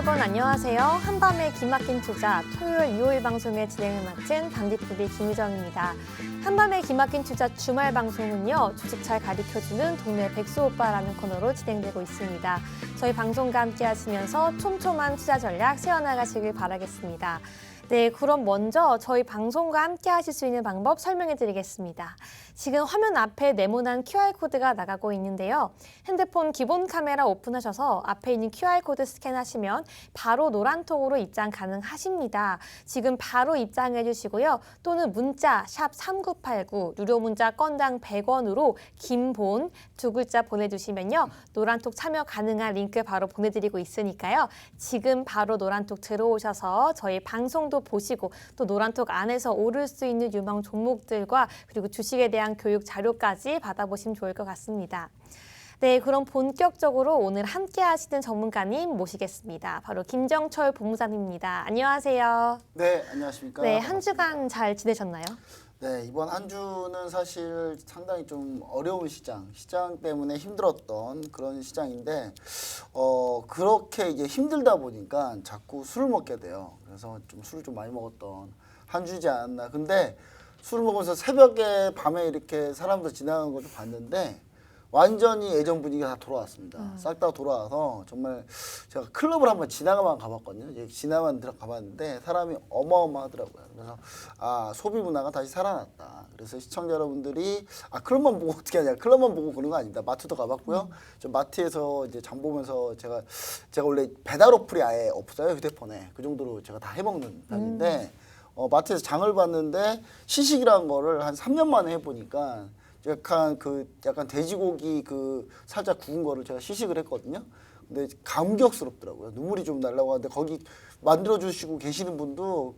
여러분 안녕하세요. 한밤의 기막힌 투자 토요일 2호 방송의 진행을 맡은 단디TV 김유정입니다. 한밤의 기막힌 투자 주말 방송은요. 주식 잘 가르쳐주는 동네 백수 오빠라는 코너로 진행되고 있습니다. 저희 방송과 함께 하시면서 촘촘한 투자 전략 세워나가시길 바라겠습니다. 네, 그럼 먼저 저희 방송과 함께 하실 수 있는 방법 설명해 드리겠습니다. 지금 화면 앞에 네모난 QR코드가 나가고 있는데요. 핸드폰 기본 카메라 오픈하셔서 앞에 있는 QR코드 스캔하시면 바로 노란통으로 입장 가능하십니다. 지금 바로 입장해 주시고요. 또는 문자 샵 3989 유료 문자 건당 100원으로 김본 두 글자 보내주시면요. 노란톡 참여 가능한 링크 바로 보내드리고 있으니까요. 지금 바로 노란톡 들어오셔서 저희 방송도 보시고 또 노란톡 안에서 오를 수 있는 유명 종목들과 그리고 주식에 대한 교육 자료까지 받아보시면 좋을 것 같습니다. 네, 그럼 본격적으로 오늘 함께 하시는 전문가님 모시겠습니다. 바로 김정철 본부장님입니다. 안녕하세요. 네, 안녕하십니까. 네, 한 주간 잘 지내셨나요? 네, 이번 한 주는 사실 상당히 좀 어려운 시장 때문에 힘들었던 그런 시장인데 그렇게 이제 힘들다 보니까 자꾸 술을 먹게 돼요. 그래서 좀 술을 좀 많이 먹었던 한 주지 않았나. 근데 술을 먹으면서 새벽에 밤에 이렇게 사람들 지나가는 걸 좀 봤는데 완전히 예전 분위기가 다 돌아왔습니다. 싹 다 돌아와서 정말 제가 클럽을 한번 지나가만 가봤거든요. 지나만 들어가봤는데 사람이 어마어마하더라고요. 그래서 소비 문화가 다시 살아났다. 그래서 시청자 여러분들이 클럽만 보고 어떻게 하냐, 클럽만 보고 그런 거 아닙니다. 마트도 가봤고요. 저 마트에서 이제 장 보면서 제가 원래 배달 어플이 아예 없어요, 휴대폰에. 그 정도로 제가 다 해먹는 편인데 마트에서 장을 봤는데 시식이라는 거를 한 3년 만에 해보니까 약간 돼지고기 살짝 구운 거를 제가 시식을 했거든요. 근데 감격스럽더라고요. 눈물이 좀 날라고 하는데 거기 만들어 주시고 계시는 분도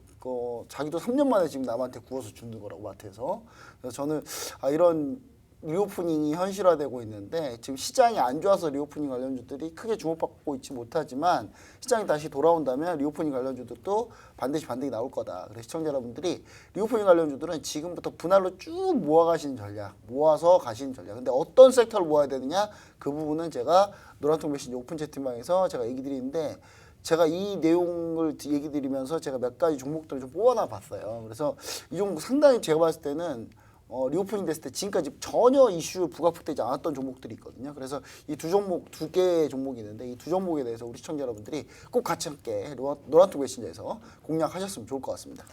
자기도 3년 만에 지금 남한테 구워서 주는 거라고 마트에서. 그래서 저는 이런 리오프닝이 현실화되고 있는데 지금 시장이 안 좋아서 리오프닝 관련주들이 크게 주목받고 있지 못하지만 시장이 다시 돌아온다면 리오프닝 관련주들도 반드시 나올 거다. 그래서 시청자 여러분들이 리오프닝 관련주들은 지금부터 분할로 쭉 모아가시는 전략, 모아서 가시는 전략. 근데 어떤 섹터를 모아야 되느냐, 그 부분은 제가 노란통 메신저 오픈 채팅방에서 제가 얘기 드리는데 제가 이 내용을 얘기 드리면서 제가 몇 가지 종목들을 좀 뽑아놔 봤어요. 그래서 이 종목 상당히 제가 봤을 때는 리오프닝 됐을 때 지금까지 전혀 이슈 부각되지 않았던 종목들이 있거든요. 그래서 이 두 개의 종목이 있는데 이 두 종목에 대해서 우리 시청자 여러분들이 꼭 같이 함께 노란톡 메신저에서 공략하셨으면 좋을 것 같습니다.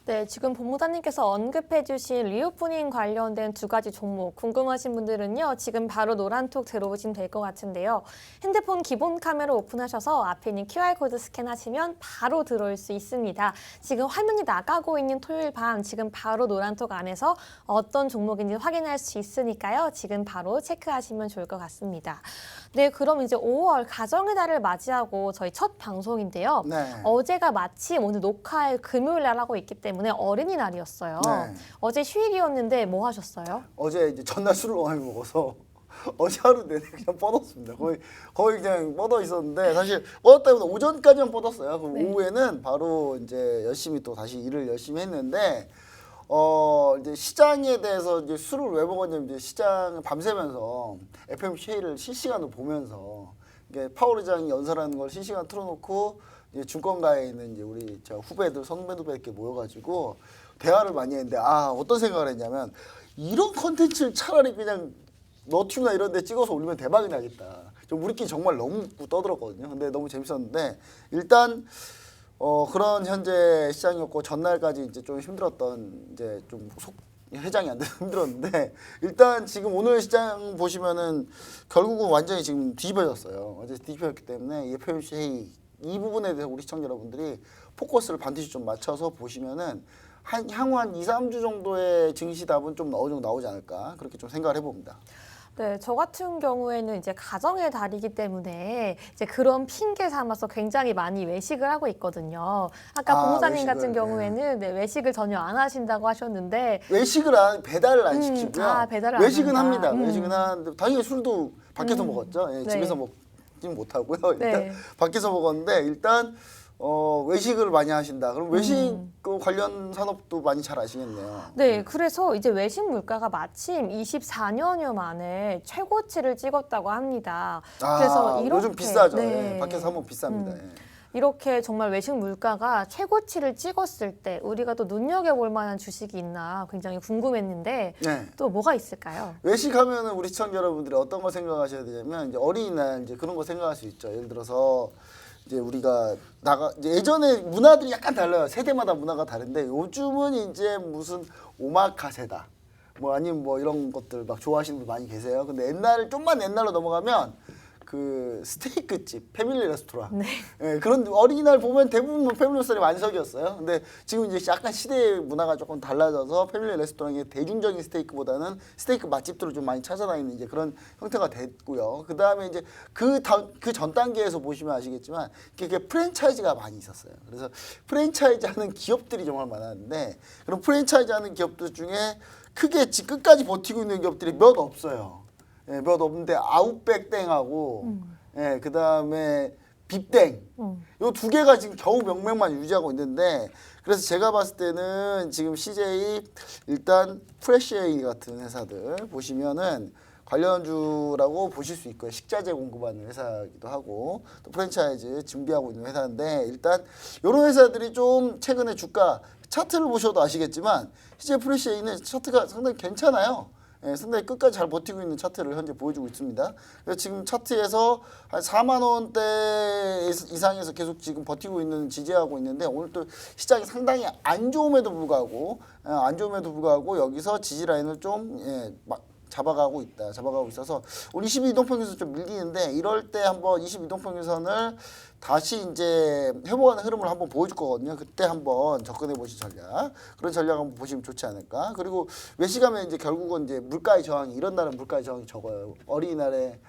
네, 지금 본부장님께서 언급해 주신 리오프닝 관련된 두 가지 종목 궁금하신 분들은요. 지금 바로 노란톡 들어오시면 될 것 같은데요. 핸드폰 기본 카메라 오픈하셔서 앞에 있는 QR코드 스캔하시면 바로 들어올 수 있습니다. 지금 화면이 나가고 있는 토요일 밤 지금 바로 노란톡 안에서 어떤 종목인지 확인할 수 있으니까요. 지금 바로 체크하시면 좋을 것 같습니다. 네, 그럼 이제 5월 가정의 달을 맞이하고 저희 첫 방송인데요. 네. 어제가 마침 오늘 녹화일 금요일 날 하고 있기 때문에 어린이날이었어요. 네. 어제 휴일이었는데 뭐 하셨어요? 어제 이제 전날 술을 많이 먹어서 어제 하루 내내 그냥 뻗었습니다. 거의 그냥 뻗어 있었는데 사실 뻗었다기보다 오전까지만 뻗었어요. 그럼 네. 오후에는 바로 이제 열심히 또 다시 일을 열심히 했는데 이제 시장에 대해서 이제 술을 왜 먹었냐면 이제 시장을 밤새면서 FOMC 회의를 실시간으로 보면서 이게 파월 의장이 연설하는 걸 실시간 틀어놓고 이제 증권가에 있는 이제 우리 후배들 선배들 이렇게 모여가지고 대화를 많이 했는데 어떤 생각을 했냐면 이런 컨텐츠를 차라리 그냥 너튜브나 이런 데 찍어서 올리면 대박이 나겠다. 우리끼리 정말 너무 웃고 떠들었거든요. 근데 너무 재밌었는데 일단 그런 현재 시장이었고 전날까지 이제 좀 힘들었던 이제 좀 해장이 안 돼서 힘들었는데 일단 지금 오늘 시장 보시면은 결국은 완전히 지금 뒤집어졌어요. 어제 뒤집어졌기 때문에 FOMC 회의 이 부분에 대해서 우리 시청자 여러분들이 포커스를 반드시 좀 맞춰서 보시면은 향후 한 2, 3주 정도의 증시 답은 좀 어느 정도 나오지 않을까 그렇게 좀 생각을 해봅니다. 네, 저 같은 경우에는 이제 가정의 달이기 때문에 이제 그런 핑계 삼아서 굉장히 많이 외식을 하고 있거든요. 아까 본부장님 같은 경우에는 외식을 전혀 안 하신다고 하셨는데 배달을 안 시키고요. 배달을 외식은 안 한다. 합니다. 외식은 하는데 당연히 술도 밖에서 먹었죠. 예, 네. 집에서 먹지는 못하고요. 일단 네. 밖에서 먹었는데 일단 외식을 많이 하신다. 그럼 외식 관련 산업도 많이 잘 아시겠네요. 네, 그래서 이제 외식 물가가 마침 24년여 만에 최고치를 찍었다고 합니다. 그래서 이렇게 요즘 비싸죠. 네. 예, 밖에서 하면 비쌉니다. 예. 이렇게 정말 외식 물가가 최고치를 찍었을 때 우리가 또 눈여겨볼 만한 주식이 있나 굉장히 궁금했는데 네. 또 뭐가 있을까요? 외식하면은 우리 시청자 여러분들이 어떤 거 생각하셔야 되냐면 이제 어린이날 이제 그런 거 생각할 수 있죠. 예를 들어서 이제 우리가 이제 예전에 문화들이 약간 달라요. 세대마다 문화가 다른데 요즘은 이제 무슨 오마카세다. 뭐 아니면 뭐 이런 것들 막 좋아하시는 분 많이 계세요. 근데 좀만 옛날로 넘어가면 그 스테이크집, 패밀리 레스토랑. 네. 예, 그런 어린이날 보면 대부분 패밀리 레스토랑이 만석이었어요. 근데 지금 이제 약간 시대 문화가 조금 달라져서 패밀리 레스토랑이 대중적인 스테이크보다는 스테이크 맛집들을 좀 많이 찾아다니는 이제 그런 형태가 됐고요. 그 다음에 이제 그 전 단계에서 보시면 아시겠지만 이게 프랜차이즈가 많이 있었어요. 그래서 프랜차이즈 하는 기업들이 정말 많았는데 그런 프랜차이즈 하는 기업들 중에 크게 끝까지 버티고 있는 기업들이 몇 없어요. 예, 몇 없는데 아웃백땡하고 예, 그다음에 빅땡 요 두 개가 지금 겨우 명맥만 유지하고 있는데 그래서 제가 봤을 때는 지금 CJ 일단 프레시에이 같은 회사들 보시면은 관련주라고 보실 수 있고요. 식자재 공급하는 회사이기도 하고 또 프랜차이즈 준비하고 있는 회사인데 일단 이런 회사들이 좀 최근에 주가 차트를 보셔도 아시겠지만 CJ 프레시에이는 차트가 상당히 괜찮아요. 예, 상당히 끝까지 잘 버티고 있는 차트를 현재 보여주고 있습니다. 그래서 지금 차트에서 한 4만 원대 이상에서 계속 지금 버티고 있는 지지하고 있는데 오늘 또 시장이 상당히 안 좋음에도 불구하고 여기서 지지 라인을 좀 잡아가고 있어서 오늘 22이동평균선 좀 밀리는데 이럴 때 한번 22이동평균선을 다시 이제 회복하는 흐름을 한번 보여줄 거거든요. 그때 한번 접근해 보실 전략 그런 전략 한번 보시면 좋지 않을까. 그리고 외식하면 이제 결국은 이제 물가의 저항이 이런 날은 물가의 저항이 적어요. 어린이날에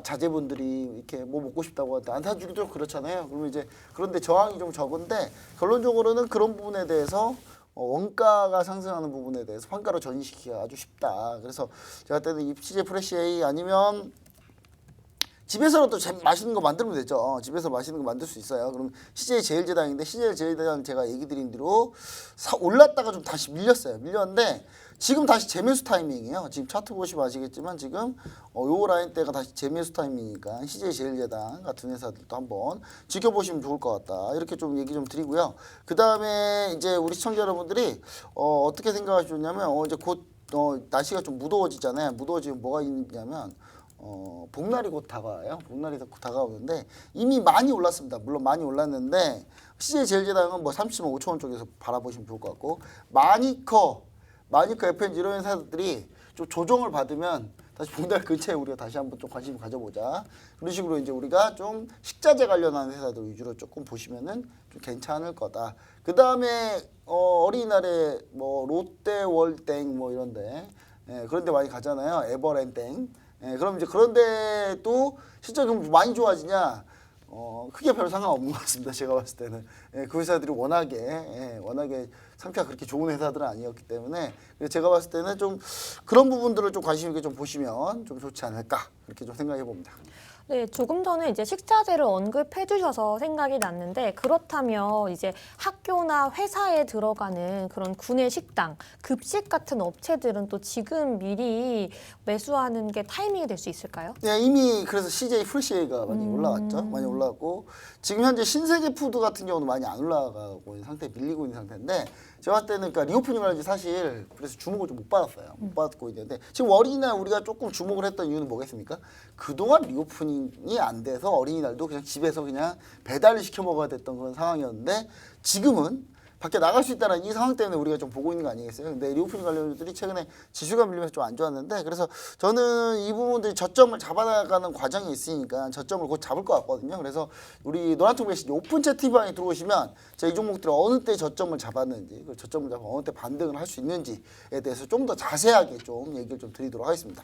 자제분들이 이렇게 뭐 먹고 싶다고 하는데 안 사주기도 좀 그렇잖아요. 그러면 이제 그런데 저항이 좀 적은데 결론적으로는 그런 부분에 대해서 원가가 상승하는 부분에 대해서 환가로 전이시키기가 아주 쉽다. 그래서 제가 때는 이 CJ 프레시에이 아니면 집에서도 맛있는 거 만들면 되죠. 집에서 맛있는 거 만들 수 있어요. 그럼 CJ 제일제당인데 CJ 제일제당 제가 얘기 드린 대로 올랐다가 좀 다시 밀렸는데 지금 다시 재매수 타이밍이에요. 지금 차트 보시면 아시겠지만 지금 요 라인대가 다시 재매수 타이밍이니까 CJ 제일제당 같은 회사들도 한번 지켜보시면 좋을 것 같다. 이렇게 좀 얘기 좀 드리고요. 그 다음에 이제 우리 시청자 여러분들이 어떻게 생각하시냐면 이제 곧 날씨가 좀 무더워지잖아요. 무더워지면 뭐가 있냐면 복날이 곧 다가와요. 복날이 곧 다가오는데 이미 많이 올랐습니다. 물론 많이 올랐는데 CJ 제일제당은 뭐 30만 5천 원 쪽에서 바라보시면 좋을 것 같고 마니커 FNG 이런 회사들이 좀 조정을 받으면 다시 복날 근처에 우리가 다시 한번 좀 관심 가져보자. 그런 식으로 이제 우리가 좀 식자재 관련한 회사들 위주로 조금 보시면은 좀 괜찮을 거다. 그 다음에 어린이날에 뭐 롯데월땡 뭐 이런데 그런데 많이 가잖아요. 에버랜땡. 그럼 이제 그런데 또 실제 좀 많이 좋아지냐? 크게 별 상관없는 것 같습니다. 제가 봤을 때는 그 회사들이 워낙에 상태가 그렇게 좋은 회사들은 아니었기 때문에 제가 봤을 때는 좀 그런 부분들을 좀 관심 있게 좀 보시면 좀 좋지 않을까 그렇게 좀 생각해 봅니다. 네, 조금 전에 이제 식자재를 언급해 주셔서 생각이 났는데 그렇다면 이제 학교나 회사에 들어가는 그런 구내 식당, 급식 같은 업체들은 또 지금 미리 매수하는 게 타이밍이 될 수 있을까요? 네, 이미 그래서 CJ 프레시에이가 많이 올라갔죠. 많이 올라갔고 지금 현재 신세계 푸드 같은 경우는 많이 안 올라가고 있는 상태에 밀리고 있는 상태인데 제가 봤을 때는 그러니까 리오프닝을 사실 그래서 주목을 좀 못 받았어요. 못 받고 있는데 지금 어린이날 우리가 조금 주목을 했던 이유는 뭐겠습니까? 그동안 리오프닝이 안 돼서 어린이날도 그냥 집에서 그냥 배달을 시켜 먹어야 됐던 그런 상황이었는데 지금은 밖에 나갈 수 있다는 이 상황 때문에 우리가 좀 보고 있는 거 아니겠어요? 근데 리오프닝 관련주들이 최근에 지수가 밀리면서 좀 안 좋았는데 그래서 저는 이 부분들이 저점을 잡아나가는 과정이 있으니까 저점을 곧 잡을 것 같거든요. 그래서 우리 노란통 메시지 오픈 채팅방에 들어오시면 제가 이 종목들이 어느 때 저점을 잡았는지 그 저점을 잡아 어느 때 반등을 할 수 있는지에 대해서 좀 더 자세하게 좀 얘기를 좀 드리도록 하겠습니다.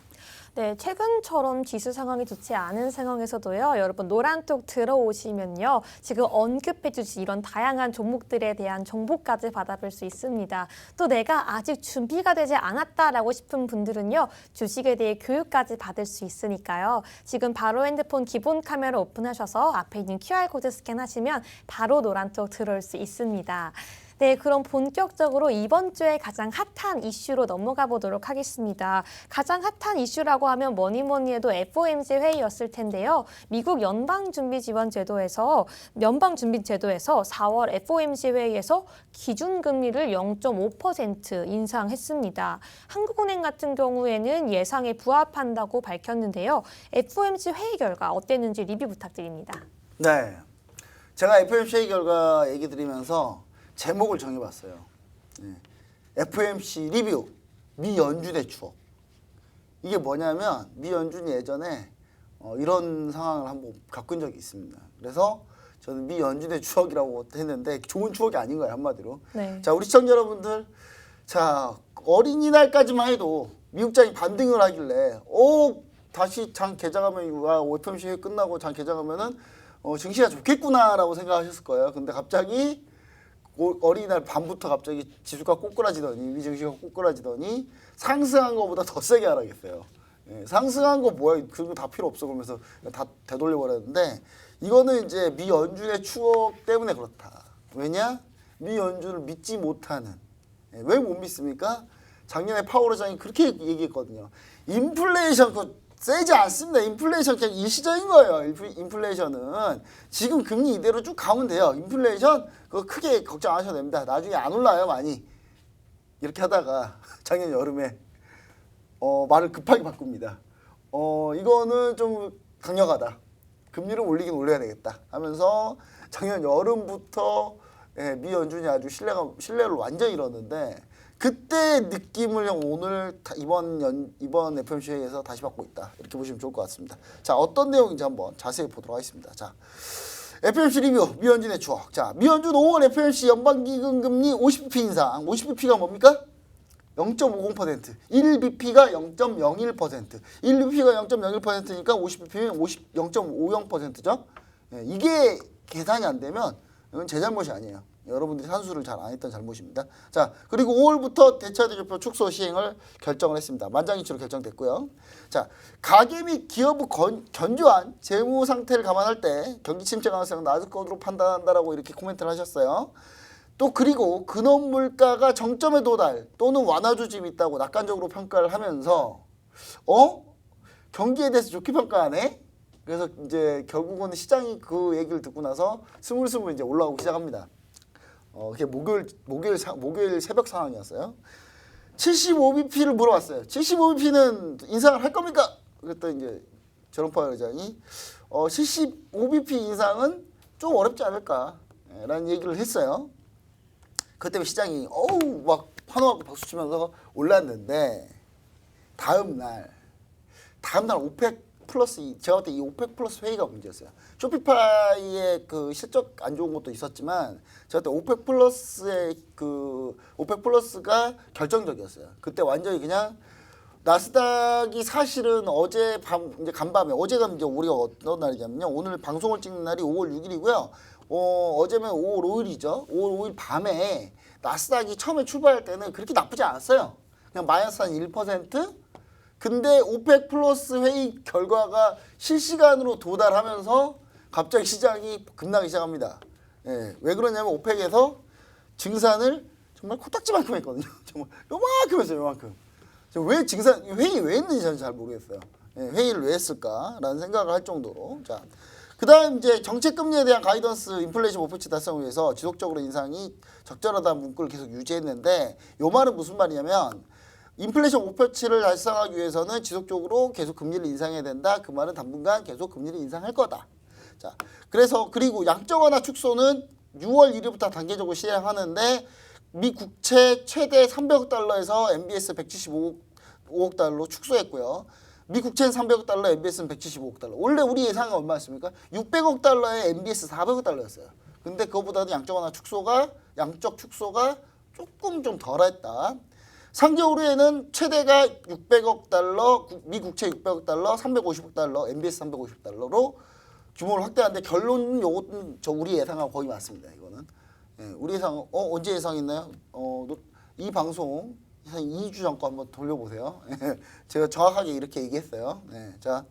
네, 최근처럼 지수 상황이 좋지 않은 상황에서도요. 여러분 노란톡 들어오시면요. 지금 언급해 주신 이런 다양한 종목들에 대한 정보까지 받아볼 수 있습니다. 또 내가 아직 준비가 되지 않았다라고 싶은 분들은요. 주식에 대해 교육까지 받을 수 있으니까요. 지금 바로 핸드폰 기본 카메라 오픈하셔서 앞에 있는 QR코드 스캔하시면 바로 노란톡 들어올 수 있습니다. 네, 그럼 본격적으로 이번 주에 가장 핫한 이슈로 넘어가 보도록 하겠습니다. 가장 핫한 이슈라고 하면 뭐니 해도 FOMC 회의였을 텐데요. 미국 연방준비제도에서 4월 FOMC 회의에서 기준금리를 0.5% 인상했습니다. 한국은행 같은 경우에는 예상에 부합한다고 밝혔는데요. FOMC 회의 결과 어땠는지 리뷰 부탁드립니다. 네, 제가 FOMC 회의 결과 얘기 드리면서 제목을 정해봤어요. 네. FOMC 리뷰, 미 연준의 추억. 이게 뭐냐면 미 연준이 예전에 이런 상황을 한번 겪은 적이 있습니다. 그래서 저는 미 연준의 추억이라고 했는데 좋은 추억이 아닌 거예요, 한마디로. 네. 자, 우리 시청자 여러분들, 자, 어린이날까지만 해도 미국장이 반등을 하길래 다시 장 개장하면 FOMC 회의 끝나고 장 개장하면은 증시가 좋겠구나라고 생각하셨을 거예요. 근데 갑자기 어린이날 밤부터 갑자기 지수가 꼬꾸라지더니 미 증시가 꼬꾸라지더니 상승한 것보다 더 세게 하락했어요. 예, 상승한 거 뭐야? 그거 다 필요 없어 그러면서 다 되돌려 버렸는데 이거는 이제 미 연준의 추억 때문에 그렇다. 왜냐? 미 연준을 믿지 못하는. 예, 왜 못 믿습니까? 작년에 파월 의장이 그렇게 얘기했거든요. 인플레이션 세지 않습니다. 인플레이션 그냥 일시적인 거예요. 인플레이션은 지금 금리 이대로 쭉 가면 돼요. 인플레이션 그거 크게 걱정 안 하셔도 됩니다. 나중에 안 올라요 많이. 이렇게 하다가 작년 여름에 말을 급하게 바꿉니다. 이거는 좀 강력하다. 금리를 올리긴 올려야 되겠다 하면서 작년 여름부터 미 연준이 아주 신뢰를 완전히 잃었는데 그때 느낌을 오늘 이번 FOMC 회의에서 다시 받고 있다. 이렇게 보시면 좋을 것 같습니다. 자, 어떤 내용인지 한번 자세히 보도록 하겠습니다. 자, FOMC 리뷰, 미 연준의 추억. 자, 미 연준 5월 FOMC 연방기금금리 50bp 인상. 50bp가 뭡니까? 0.50%. 1bp가 0.01%. 1bp가 0.01%니까 50bp면 0.50%죠. 이게 계산이 안 되면 이건 제 잘못이 아니에요. 여러분들이 산수를 잘 안 했던 잘못입니다. 자, 그리고 5월부터 대차대조표 축소 시행을 결정을 했습니다. 만장일치로 결정됐고요. 자, 가계 및 기업의 견조한 재무 상태를 감안할 때 경기 침체 가능성은 낮을 것으로 판단한다라고 이렇게 코멘트를 하셨어요. 또 그리고 근원 물가가 정점에 도달 또는 완화 조짐이 있다고 낙관적으로 평가를 하면서 경기에 대해서 좋게 평가하네. 그래서 이제 결국은 시장이 그 얘기를 듣고 나서 스물스물 이제 올라오기 시작합니다. 그게 목요일 새벽 상황이었어요. 75bp를 물어봤어요. 75bp는 인상을 할 겁니까? 그랬더니 이제 제롬 파월 의장이 75bp 인상은 좀 어렵지 않을까라는 얘기를 했어요. 그것 때문에 시장이 막 환호하고 박수 치면서 올랐는데 다음 날 오펙 플러스 제가 볼 때 이 오펙 플러스 회의가 문제였어요. 쇼피파이의 그 실적 안 좋은 것도 있었지만 제가 볼 때 오펙 플러스가 결정적이었어요. 그때 완전히 그냥 나스닥이 사실은 어제 이제 간밤에 어제가 이제 우리가 어떤 날이냐면요. 오늘 방송을 찍는 날이 5월 6일이고요. 어제면 5월 5일이죠. 5월 5일 밤에 나스닥이 처음에 출발할 때는 그렇게 나쁘지 않았어요. 그냥 마이너스 한 1%? 근데 오펙 플러스 회의 결과가 실시간으로 도달하면서 갑자기 시장이 급락하기 시작합니다. 예, 왜 그러냐면 오펙에서 증산을 정말 코딱지만큼 했거든요. 정말 요만큼 했어요. 요만큼. 왜 회의 왜 했는지 저는 잘 모르겠어요. 예, 회의를 왜 했을까라는 생각을 할 정도로. 자, 그다음 이제 정책 금리에 대한 가이던스 인플레이션 목표치 달성을 위해서 지속적으로 인상이 적절하다는 문구를 계속 유지했는데 요 말은 무슨 말이냐면 인플레이션 목표치를 달성하기 위해서는 지속적으로 계속 금리를 인상해야 된다. 그 말은 당분간 계속 금리를 인상할 거다. 자, 그리고 양적 완화 축소는 6월 1일부터 단계적으로 시행하는데 미 국채 최대 300억 달러에서 MBS 175억 달러로 축소했고요. 미 국채는 300억 달러, MBS는 175억 달러. 원래 우리 예상은 얼마였습니까? 600억 달러에 MBS 400억 달러였어요. 근데 그거보다는 양적 축소가 조금 좀 덜했다. 3개월후에는 최대가 600억 달러, 미 국채 600억 달러, 350억 달러, MBS 350억 달러로 규모를 확대하는데 결론은 요것은 우리 예상하고 거의 맞습니다. 이거는. 예, 우리 예상 언제 예상했나요? 이 방송 한 2주 전 거 한번 돌려보세요. 제가 정확하게 이렇게 얘기했어요. 자,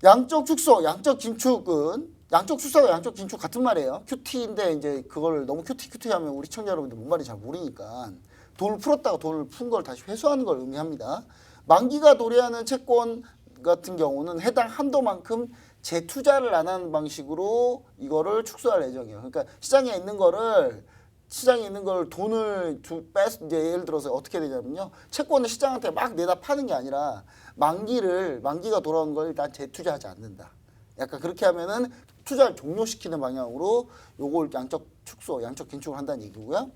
양적 축소, 양적 긴축은 양적 출사가 양적 긴축 같은 말이에요. QT인데 이제 그걸 너무 QT 하면 우리 시청자 여러분들 뭔 말인지 잘 모르니까 돈을 풀었다가 돈을 푼 걸 다시 회수하는 걸 의미합니다. 만기가 도래하는 채권 같은 경우는 해당 한도만큼 재투자를 안 하는 방식으로 이거를 축소할 예정이에요. 그러니까 시장에 있는 걸 돈을 이제 예를 들어서 어떻게 되냐면요. 채권을 시장한테 막 내다 파는 게 아니라 만기가 돌아온 걸 일단 재투자하지 않는다. 약간 그렇게 하면은 투자를 종료시키는 방향으로 요걸 양적 축소, 양적 긴축을 한다는 얘기고요.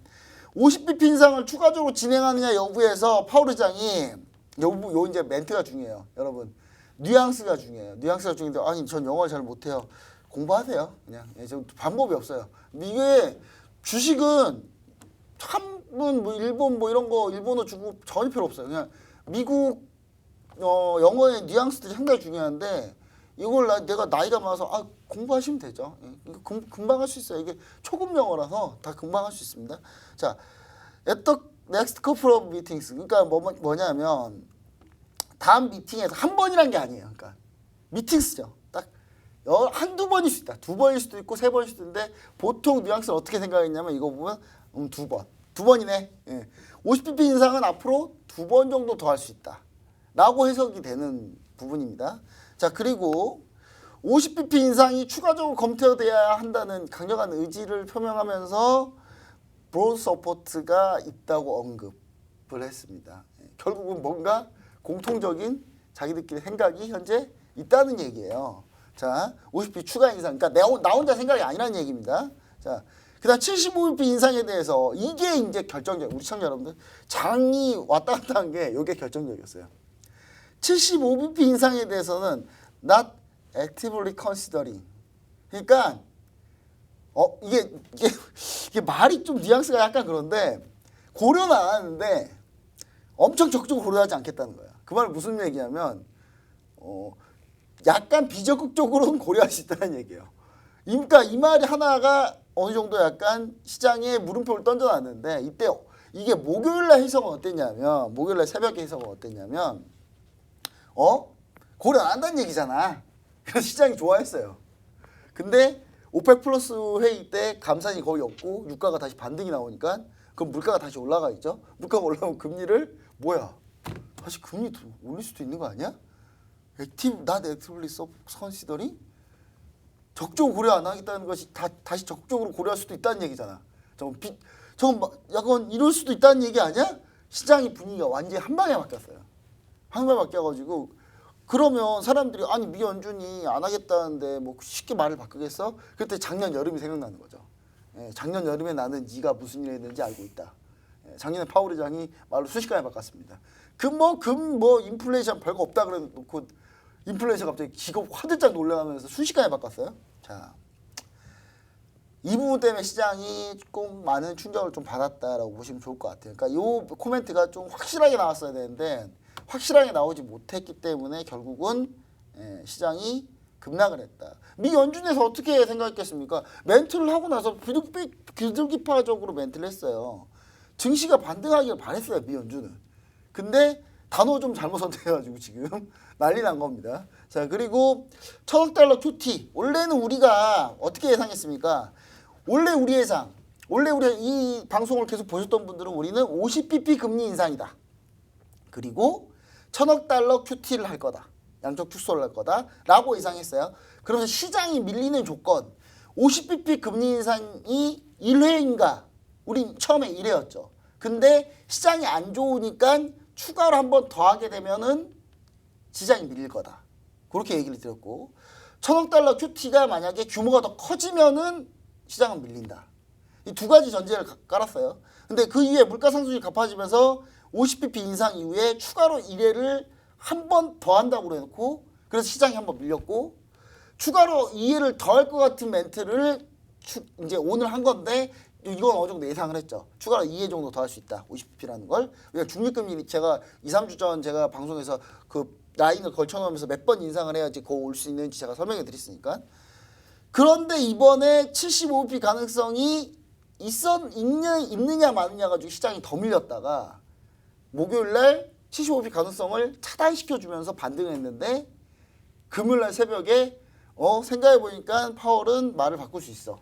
50bp 인상을 추가적으로 진행하느냐 여부에서 파월 의장이 요 이제 멘트가 중요해요. 여러분. 뉘앙스가 중요해요. 뉘앙스가 중요한데 아니 전 영어를 잘 못해요. 공부하세요. 그냥 좀 방법이 없어요. 이게 주식은 한문 뭐 일본 뭐 이런 거 일본어 주고 전혀 필요 없어요. 그냥 미국 영어의 뉘앙스들이 상당히 중요한데 이걸 내가 나이가 많아서 공부하시면 되죠. 이거 금방 할 수 있어요. 이게 초급 영어라서 다 금방 할 수 있습니다. 자, at the next couple of meetings. 그러니까 뭐냐면 다음 미팅에서 한 번이란 게 아니에요. 그러니까 미팅스죠. 딱 한두 번일 수 있다. 두 번일 수도 있고 세 번일 수도 있는데 보통 뉘앙스를 어떻게 생각했냐면 이거 보면 두 번. 두 번이네. 예. 50bp 인상은 앞으로 두 번 정도 더 할 수 있다. 라고 해석이 되는 부분입니다. 자, 그리고 50bp 인상이 추가적으로 검토돼야 한다는 강력한 의지를 표명하면서 브로드 서포트가 있다고 언급을 했습니다. 결국은 뭔가 공통적인 자기들끼리 생각이 현재 있다는 얘기예요. 자, 50bp 추가 인상. 그러니까 나 혼자 생각이 아니라는 얘기입니다. 자, 그다음 75bp 인상에 대해서 이게 이제 결정적. 우리 시청자 여러분들 장이 왔다 갔다 한 게 이게 결정적이었어요. 75bp 인상에 대해서는 not actively considering. 그러니까 이게 말이 좀 뉘앙스가 약간 그런데 고려는 안 하는데 엄청 적극적으로 고려하지 않겠다는 거야. 그 말은 무슨 얘기냐면 약간 비적극적으로는 고려할 수 있다는 얘기예요. 그러니까 이 말이 하나가 어느 정도 약간 시장에 물음표를 던져놨는데 이때 이게 목요일날 해석은 어땠냐면 목요일날 새벽에 해석은 어땠냐면 고려 안 한다는 얘기잖아. 그래서 시장이 좋아했어요. 근데 오펙 플러스 회의 때 감산이 거의 없고 유가가 다시 반등이 나오니까 그럼 물가가 다시 올라가 있죠. 물가가 올라오면 금리를 다시 금리 올릴 수도 있는 거 아니야? not actively considering? 적극적으로 고려 안 하겠다는 것이 다시 적극적으로 고려할 수도 있다는 얘기잖아. 저건 약간 이럴 수도 있다는 얘기 아니야? 시장의 분위기가 완전히 한 방에 바뀌었어요. 한 방에 바뀌어가지고 그러면 사람들이 아니 미연준이 안 하겠다는데 뭐 쉽게 말을 바꾸겠어? 그때 작년 여름이 생각나는 거죠. 작년 여름에 나는 네가 무슨 일 했는지 알고 있다. 작년에 파월 의장이 말로 순식간에 바꿨습니다. 인플레이션 별거 없다 그래 놓고 인플레이션 갑자기 기업 화들짝 놀라면서 순식간에 바꿨어요. 자, 이 부분 때문에 시장이 조금 많은 충격을 좀 받았다라고 보시면 좋을 것 같아요. 그러니까 이 코멘트가 좀 확실하게 나왔어야 되는데 확실하게 나오지 못했기 때문에 결국은 시장이 급락을 했다. 미 연준에서 어떻게 생각했겠습니까? 멘트를 하고 나서 비둘기파적으로 멘트를 했어요. 증시가 반등하기를 바랬어요, 미 연준은. 근데 단어 좀 잘못 선택해가지고 지금 난리 난 겁니다. 자, 그리고 1,000억 달러 QT. 원래는 우리가 어떻게 예상했습니까? 원래 우리가 이 방송을 계속 보셨던 분들은 우리는 50bp 금리 인상이다. 그리고 1,000억 달러 QT를 할 거다. 양적 축소를 할 거다. 라고 예상했어요. 그러면서 시장이 밀리는 조건 50bp 금리 인상이 1회인가? 우리 처음에 1회였죠. 근데 시장이 안 좋으니까 추가로 한 번 더 하게 되면은 시장이 밀릴 거다. 그렇게 얘기를 드렸고 1,000억 달러 QT가 만약에 규모가 더 커지면은 시장은 밀린다. 이 두 가지 전제를 깔았어요. 근데 그 이후에 물가 상승이 갚아지면서 50bp 인상 이후에 추가로 1회를 한 번 더 한다고 그래놓고 그래서 시장이 한 번 밀렸고 추가로 2회를 더 할 것 같은 멘트를 이제 오늘 한 건데 이건 어느 정도 예상을 했죠. 추가로 2회 정도 더 할 수 있다. 50bp라는 걸. 왜냐면 중립금리 제가 2, 3주 전 제가 방송에서 그 라인을 걸쳐놓으면서 몇 번 인상을 해야지 그거 올 수 있는지 제가 설명해 드렸으니까. 그런데 이번에 75bp 가능성이 있느냐 마느냐 가지고 시장이 더 밀렸다가 목요일날 75bp 가능성을 차단시켜주면서 반등을 했는데 금요일날 새벽에 생각해 보니까 파월은 말을 바꿀 수 있어.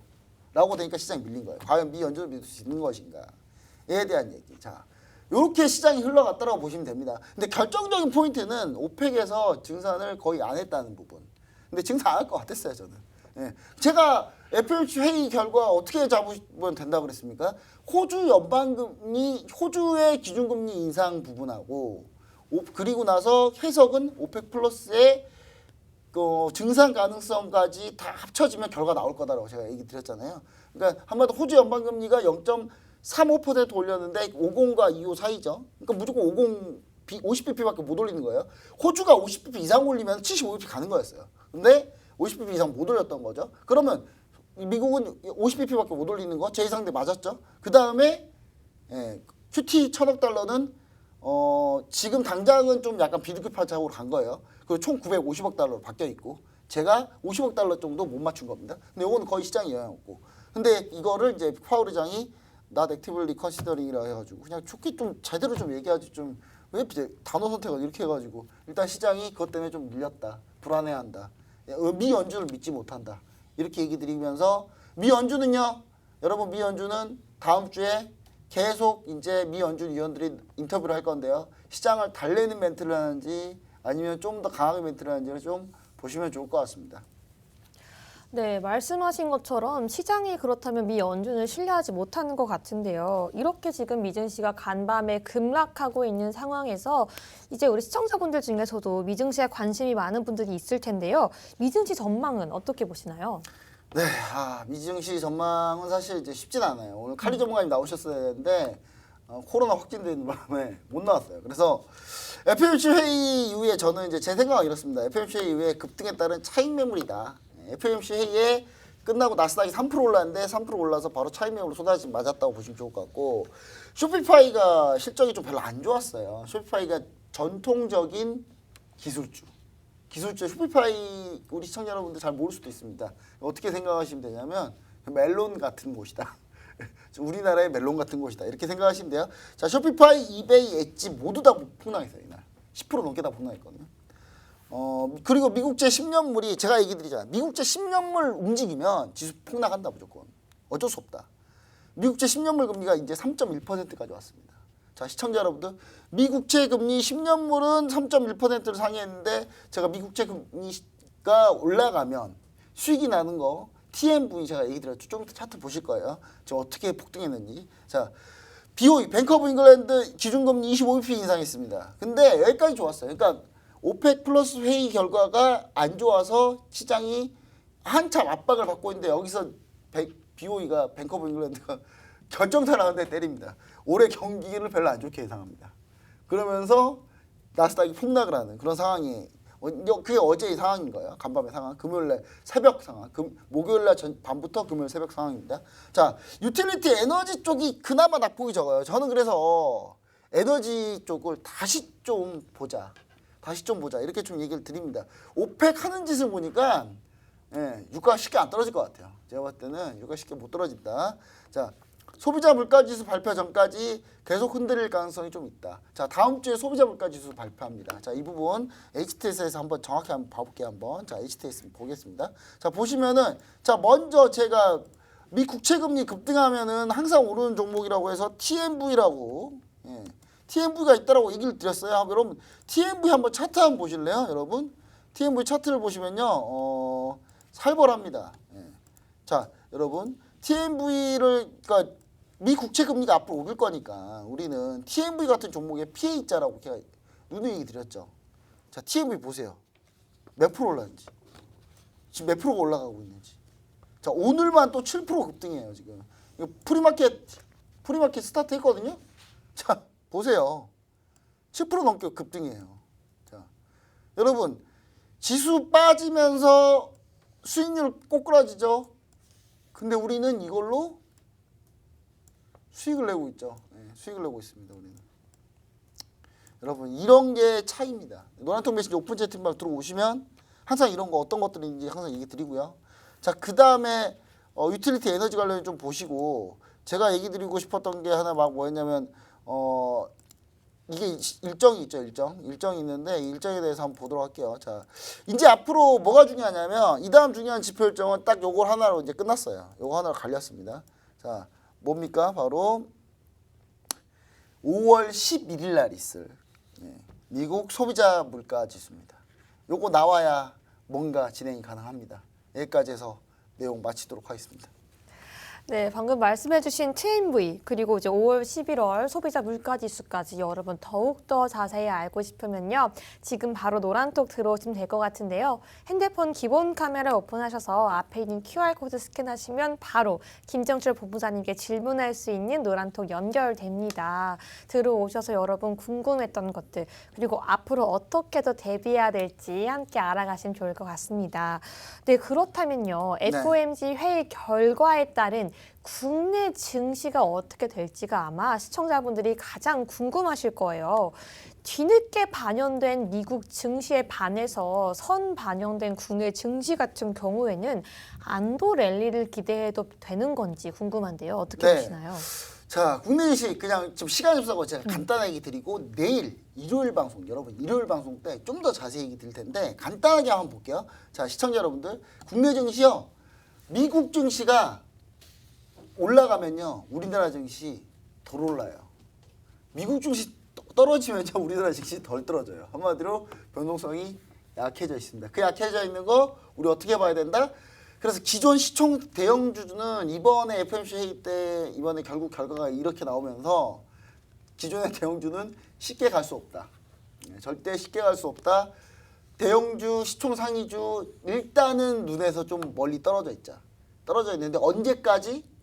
라고 되니까 시장이 밀린 거예요. 과연 미 연준을 믿을 수 있는 것인가에 대한 얘기. 자, 이렇게 시장이 흘러갔다라고 보시면 됩니다. 근데 결정적인 포인트는 오펙에서 증산을 거의 안 했다는 부분. 근데 증산 안 할 것 같았어요, 저는. 예. 제가 FOMC 회의 결과 어떻게 잡으면 된다고 그랬습니까? 호주 연방금리, 호주의 기준금리 인상 부분하고 그리고 나서 해석은 오펙 플러스의 증산 가능성까지 다 합쳐지면 결과 나올 거다라고 제가 얘기 드렸잖아요. 그러니까 한마디로 호주 연방금리가 0.35% 올렸는데 50과 25 사이죠. 그러니까 무조건 50bp밖에 못 올리는 거예요. 호주가 50bp 이상 올리면 75bp 가는 거였어요. 근데 50bp 이상 못 올렸던 거죠. 그러면 미국은 50bp밖에 못 올리는 거 제2상대 맞았죠. 그 다음에 QT 1,000억 달러는 지금 당장은 좀 약간 비급하장으로 간 거예요. 그리고 총 950억 달러로 바뀌어 있고 제가 50억 달러 정도 못 맞춘 겁니다. 근데 이거는 거의 시장에 영향 없고. 근데 이거를 이제 파월 의장이 not actively considering이라 해가지고 그냥 좋게 좀 제대로 좀 얘기하지 좀 왜 단어 선택을 이렇게 해가지고 일단 시장이 그것 때문에 좀 밀렸다. 불안해한다. 미 연준을 믿지 못한다. 이렇게 얘기 드리면서 미 연준은요. 여러분 미 연준은 다음 주에 계속 이제 미 연준 위원들이 인터뷰를 할 건데요. 시장을 달래는 멘트를 하는지 아니면 좀 더 강하게 멘트를 하는지를 좀 보시면 좋을 것 같습니다. 네, 말씀하신 것처럼 시장이 그렇다면 미 연준을 신뢰하지 못하는 것 같은데요. 이렇게 지금 미증시가 간밤에 급락하고 있는 상황에서 이제 우리 시청자분들 중에서도 미증시에 관심이 많은 분들이 있을 텐데요. 미증시 전망은 어떻게 보시나요? 네, 미증시 전망은 사실 이제 쉽진 않아요. 오늘 칼리 전문가님 나오셨어야 했는데 코로나 확진되는 바람에 못 나왔어요. 그래서 FOMC 회의 이후에 저는 이제 제 생각은 이렇습니다. FOMC 회의 이후에 급등에 따른 차익 매물이다. FOMC 회의에 끝나고 나스닥이 3% 올랐는데 3% 올라서 바로 차익 매물로 쏟아지 맞았다고 보시면 좋을 것 같고 쇼피파이가 실적이 좀 별로 안 좋았어요. 쇼피파이가 전통적인 기술주 쇼피파이 우리 시청자 여러분들 잘 모를 수도 있습니다. 어떻게 생각하시면 되냐면 멜론 같은 곳이다. 우리나라의 멜론 같은 곳이다. 이렇게 생각하시면 돼요. 자, 쇼피파이, 이베이, 엣지 모두 다 폭락했어요. 이날 10% 넘게 다 폭락했거든요. 그리고 미국제 10년물이 제가 얘기 드리잖아요. 미국제 10년물 움직이면 지수 폭락한다 무조건. 어쩔 수 없다. 미국제 10년물 금리가 이제 3.1%까지 왔습니다. 자, 시청자 여러분들 미국채 금리 10년물은 3.1%를 상회했는데 제가 미국채 금리가 올라가면 수익이 나는 거 TMV 제가 얘기 드렸죠. 좀 이따 차트 보실 거예요. 저 어떻게 폭등했는지. 자, BOE 뱅크 오브 잉글랜드 기준금리 25bp 인상했습니다. 근데 여기까지 좋았어요. 그러니까 오펙 플러스 회의 결과가 안 좋아서 시장이 한참 압박을 받고 있는데 여기서 BOE가 뱅크 오브 잉글랜드가 결정타 나는데 때립니다. 올해 경기를 별로 안 좋게 예상합니다. 그러면서 나스닥이 폭락을 하는 그런 상황이 그게 어제의 상황인 거예요. 간밤의 상황, 금요일날 새벽 상황, 목요일날 밤부터 금요일 새벽 상황입니다. 자, 유틸리티 에너지 쪽이 그나마 낙폭이 적어요. 저는 그래서 에너지 쪽을 다시 좀 보자 이렇게 좀 얘기를 드립니다. 오펙 하는 짓을 보니까 유가가 쉽게 안 떨어질 것 같아요. 제가 봤을 때는 유가가 쉽게 못 떨어진다. 자, 소비자 물가지수 발표 전까지 계속 흔들릴 가능성이 좀 있다. 자, 다음 주에 소비자 물가지수 발표합니다. 자, 이 부분 HTS에서 한번 정확히 한번 봐볼게요. 한번. 자, HTS 보겠습니다. 자, 보시면은 자, 먼저 제가 미 국채금리 급등하면은 항상 오르는 종목이라고 해서 TMV라고 TMV가 있다라고 얘기를 드렸어요. 여러분 TMV 한번 차트 한번 보실래요, 여러분? TMV 차트를 보시면요, 살벌합니다. 자, 여러분 TMV를 그러니까 미 국채 금리가 앞으로 오를 거니까 우리는 TMV 같은 종목에 피해 있자라고 제가 누누이 드렸죠. 자, TMV 보세요. 몇 프로 올랐는지. 지금 몇 프로가 올라가고 있는지. 자, 오늘만 또 7% 급등해요, 지금. 이거 프리마켓 스타트 했거든요. 자, 보세요. 7% 넘게 급등해요. 자, 여러분 지수 빠지면서 수익률 꼬꾸라지죠. 근데 우리는 이걸로 수익을 내고 있죠. 수익을 내고 있습니다. 우리는. 여러분 이런 게 차이입니다. 노란통 메시지 오픈 채팅방 들어오시면 항상 이런 거 어떤 것들인지 항상 얘기 드리고요. 자, 그 다음에 유틸리티 에너지 관련 좀 보시고 제가 얘기 드리고 싶었던 게 하나 막 뭐였냐면 이게 일정이 있죠, 일정이 있는데 이 일정에 대해서 한번 보도록 할게요. 자, 이제 앞으로 뭐가 중요하냐면 이 다음 중요한 지표 일정은 딱 요걸 하나로 이제 끝났어요. 요거 하나로 갈렸습니다. 자, 뭡니까? 바로 5월 11일 날 있을 미국 소비자 물가 지수입니다. 요거 나와야 뭔가 진행이 가능합니다. 여기까지 해서 내용 마치도록 하겠습니다. 네, 방금 말씀해주신 TMV 그리고 이제 5월, 11월 소비자 물가지수까지 여러분 더욱더 자세히 알고 싶으면요. 지금 바로 노란톡 들어오시면 될 것 같은데요. 핸드폰 기본 카메라 오픈하셔서 앞에 있는 QR코드 스캔하시면 바로 김정철 본부장님께 질문할 수 있는 노란톡 연결됩니다. 들어오셔서 여러분 궁금했던 것들 그리고 앞으로 어떻게 더 대비해야 될지 함께 알아가시면 좋을 것 같습니다. 네, 그렇다면요. FOMC 회의 결과에 따른 국내 증시가 어떻게 될지가 아마 시청자분들이 가장 궁금하실 거예요. 뒤늦게 반영된 미국 증시에 반해서 선 반영된 국내 증시 같은 경우에는 안도 랠리를 기대해도 되는 건지 궁금한데요. 어떻게 보시나요? 자, 국내 증시 그냥 좀 시간이 없어서 제가 간단하게 얘기 드리고 내일 일요일 방송 여러분 일요일 방송 때 좀 더 자세히 얘기 드릴 텐데 간단하게 한번 볼게요. 자, 시청자 여러분들 국내 증시요. 미국 증시가 올라가면요 우리나라 증시 덜 올라요. 미국 증시 떨어지면요 우리나라 증시 덜 떨어져요. 한마디로 변동성이 약해져 있습니다. 그 약해져 있는 거 우리 어떻게 봐야 된다? 그래서 기존 시총 대형주주는 이번에 FOMC 회의 때 이번에 결국 결과가 이렇게 나오면서 기존의 대형주는 쉽게 갈 수 없다. 절대 쉽게 갈 수 없다. 대형주 시총 상위주 일단은 눈에서 좀 멀리 떨어져 있자. 떨어져 있는데 언제까지?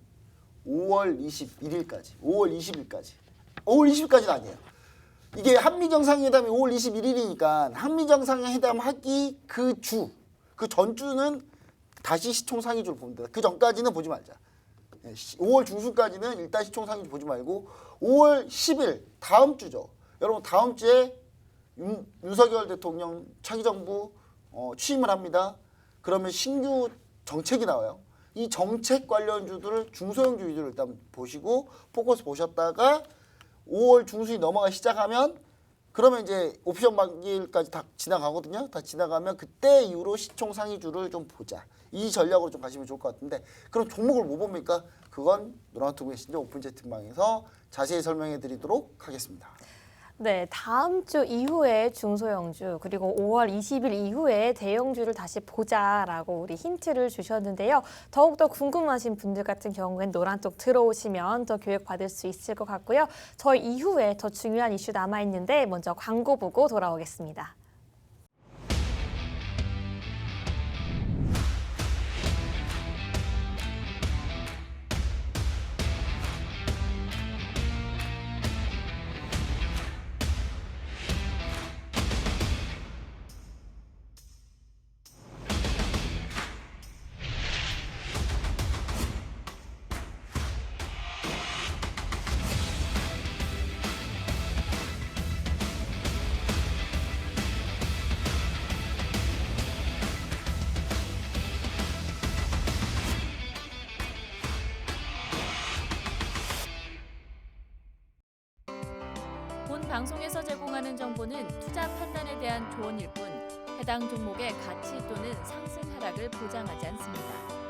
5월 21일까지. 5월 20일까지. 5월 20일까지는 아니에요. 이게 한미정상회담이 5월 21일이니까 한미정상회담 하기 그 전주는 다시 시총 상위주를 보면 된다. 그 전까지는 보지 말자. 5월 중순까지는 일단 시총 상위주 보지 말고 5월 10일 다음 주죠. 여러분 다음 주에 윤석열 대통령 차기 정부 취임을 합니다. 그러면 신규 정책이 나와요. 이 정책 관련주들을 중소형주 위주로 일단 보시고 포커스 보셨다가 5월 중순이 넘어가 시작하면 그러면 이제 옵션 만기일까지 다 지나가거든요. 다 지나가면 그때 이후로 시총 상위주를 좀 보자. 이 전략으로 좀 가시면 좋을 것 같은데 그럼 종목을 뭐 봅니까? 그건 노란톡 메신저 오픈 채팅방에서 자세히 설명해 드리도록 하겠습니다. 네, 다음 주 이후에 중소형주 그리고 5월 20일 이후에 대형주를 다시 보자라고 우리 힌트를 주셨는데요. 더욱더 궁금하신 분들 같은 경우엔 노란톡 들어오시면 더 교육받을 수 있을 것 같고요. 저희 이후에 더 중요한 이슈 남아있는데 먼저 광고 보고 돌아오겠습니다. 본 방송에서 제공하는 정보는 투자 판단에 대한 조언일 뿐 해당 종목의 가치 또는 상승 하락을 보장하지 않습니다.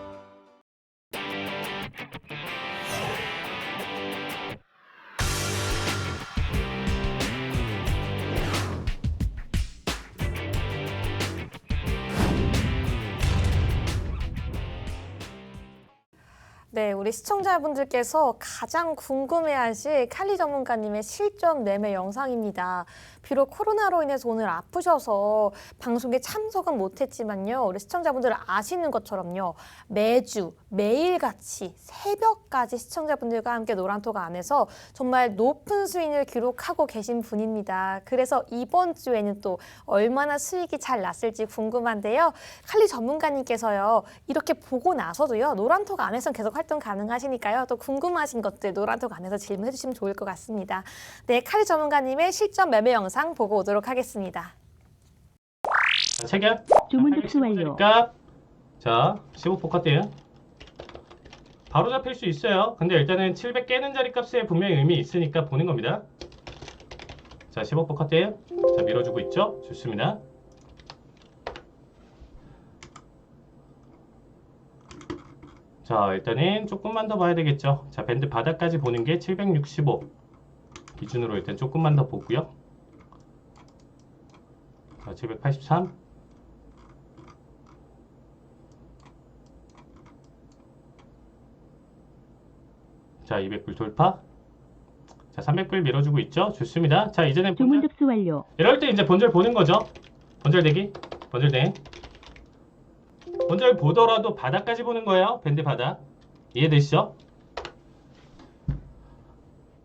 네, 우리 시청자분들께서 가장 궁금해하실 칼리 전문가님의 실전 매매 영상입니다. 비록 코로나로 인해서 오늘 아프셔서 방송에 참석은 못했지만요. 우리 시청자분들 아시는 것처럼요. 매주 매일같이 새벽까지 시청자분들과 함께 노란톡 안에서 정말 높은 수익을 기록하고 계신 분입니다. 그래서 이번 주에는 또 얼마나 수익이 잘 났을지 궁금한데요. 칼리 전문가님께서요. 이렇게 보고 나서도요. 노란톡 안에서 계속 활동 가능하시니까요. 또 궁금하신 것들 노란톡 안에서 질문해 주시면 좋을 것 같습니다. 네, 칼리 전문가님의 실전 매매 영상 보고 오도록 하겠습니다. 체결. 주문 접수 완료. 자, 15포카대요. 바로 잡힐 수 있어요. 근데 일단은 700 깨는 자리 값에 분명히 의미 있으니까 보는 겁니다. 자, 15% 컷이에요. 자, 밀어주고 있죠? 좋습니다. 자, 일단은 조금만 더 봐야 되겠죠. 자, 밴드 바닥까지 보는 게 765 기준으로 일단 조금만 더 보고요. 자, 783. 자, 200불 돌파. 자, 300불 밀어주고 있죠. 좋습니다. 자, 이제는 주문 본절. 접수 완료. 이럴 때 이제 본절 보는 거죠. 본절 대기. 본절 대행. 본절 보더라도 바닥까지 보는 거예요. 밴드 바닥. 이해되시죠?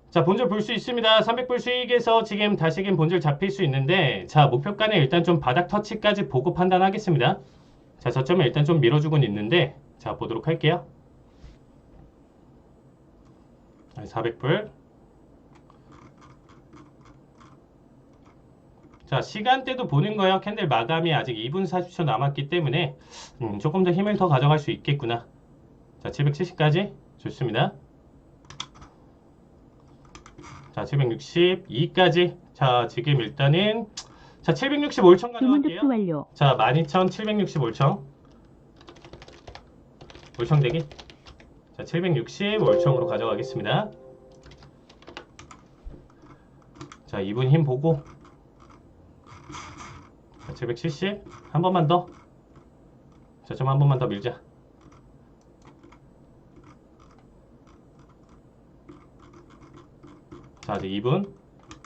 자, 본절 볼 수 있습니다. 300불 수익에서 지금 다시금 본절 잡힐 수 있는데, 자, 목표가는 일단 좀 바닥 터치까지 보고 판단하겠습니다. 자, 저점을 일단 좀 밀어주곤 있는데, 자, 보도록 할게요. 400불. 자, 시간대도 보는 거예요. 캔들 마감이 아직 2분 40초 남았기 때문에 조금 더 힘을 더 가져갈 수 있겠구나. 자, 770까지 좋습니다. 자, 762까지. 자, 지금 일단은 자, 765천 주문 접수 가져갈게요. 완료. 자, 12,765천. 올청 대기. 자, 760 올청으로 가져가겠습니다. 자, 2분 힘 보고. 자, 770. 한 번만 더. 자, 좀 한 번만 더 밀자. 자, 아직 2분.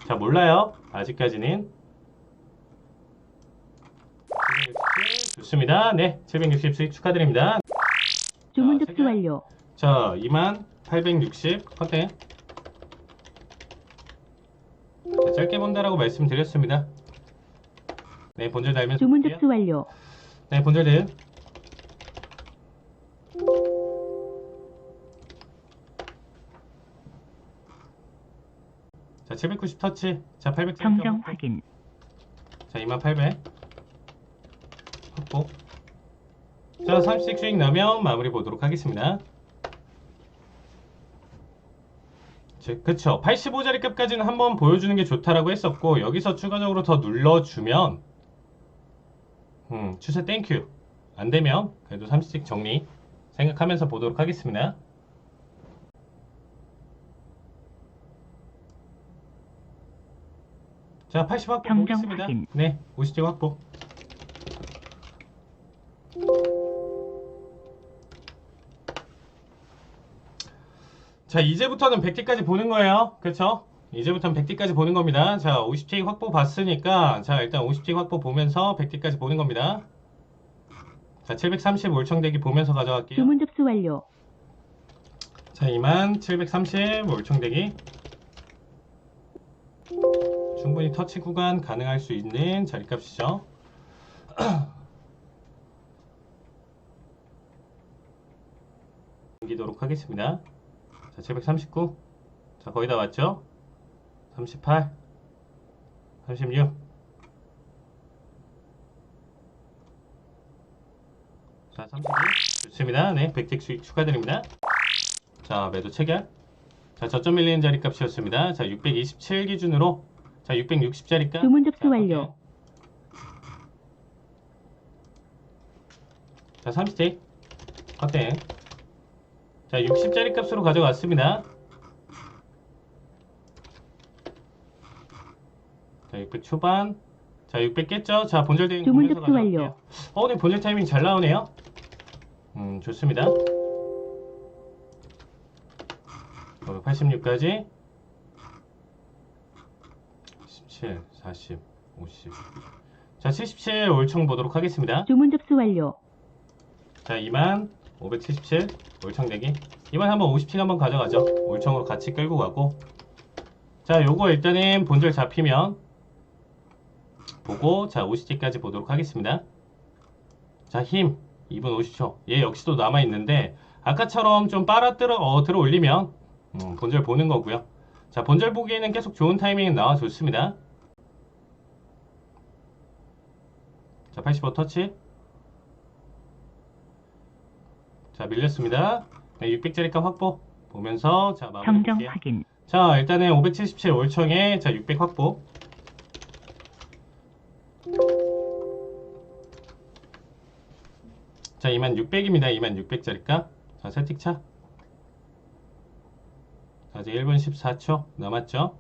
자, 몰라요. 아직까지는. 760. 좋습니다. 네, 760 수익 축하드립니다. 주문 자, 접수 완료. 자, 2860 컨텐. 자, 짧게 본다라고 말씀드렸습니다. 네, 본절 달면서 주문 볼게요. 접수 완료. 네, 본절 달. 자, 790 터치. 자, 800 정정 확인. 자, 2800 확보. 자, 30씩 수익 나면 마무리 보도록 하겠습니다. 그쵸. 85자리값까지는 한번 보여주는 게 좋다라고 했었고, 여기서 추가적으로 더 눌러주면 추세 땡큐. 안 되면 그래도 30씩 정리 생각하면서 보도록 하겠습니다. 자, 80 확보 정정 보겠습니다. 확인. 네, 50씩 확보. 자, 이제부터는 100T까지 보는 거예요. 그쵸? 이제부터는 100T까지 보는 겁니다. 자, 50T 확보 봤으니까, 자, 일단 50T 확보 보면서 100T까지 보는 겁니다. 자, 730 올청대기 보면서 가져갈게요. 주문 접수 완료. 자, 2730 올청대기. 충분히 터치 구간 가능할 수 있는 자리값이죠. 넘기도록 하겠습니다. 자, 739. 자, 거의 다 왔죠? 38. 36. 자, 32. 좋습니다. 네, 100틱 수익 축하드립니다. 자, 매도 체결. 자, 저점 밀리는 자리 값이었습니다. 자, 627 기준으로. 자, 660 자리값. 주문 접수 완료. 자, 30틱. 커팅. 자, 60짜리 값으로 가져갔습니다. 자, 600 초반. 자, 600 깼죠? 자, 본절 대행 주문 보면서 접수 완료. 가져갈게요. 네, 본절 타이밍 잘 나오네요. 좋습니다. 86까지. 17, 40, 50. 자, 77 올청 보도록 하겠습니다. 주문 접수 완료. 자, 2577 올청 내기. 이번 한번 50씩 한번 가져가죠. 올청으로 같이 끌고 가고. 자, 요거 일단은 본절 잡히면 보고, 자, 50씩까지 보도록 하겠습니다. 자, 힘 2분 50초. 얘 역시도 남아있는데 아까처럼 좀 들어 올리면 본절 보는 거고요. 자, 본절 보기에는 계속 좋은 타이밍이 나와줬습니다. 자, 85 터치. 자, 밀렸습니다. 네, 600짜리 값 확보 보면서, 자, 마무리 정정 볼게요. 확인. 자, 일단은 577 올청에, 자, 600 확보. 자, 2600입니다. 2600짜리가. 자, 세틱차. 자, 이제 1분 14초 남았죠?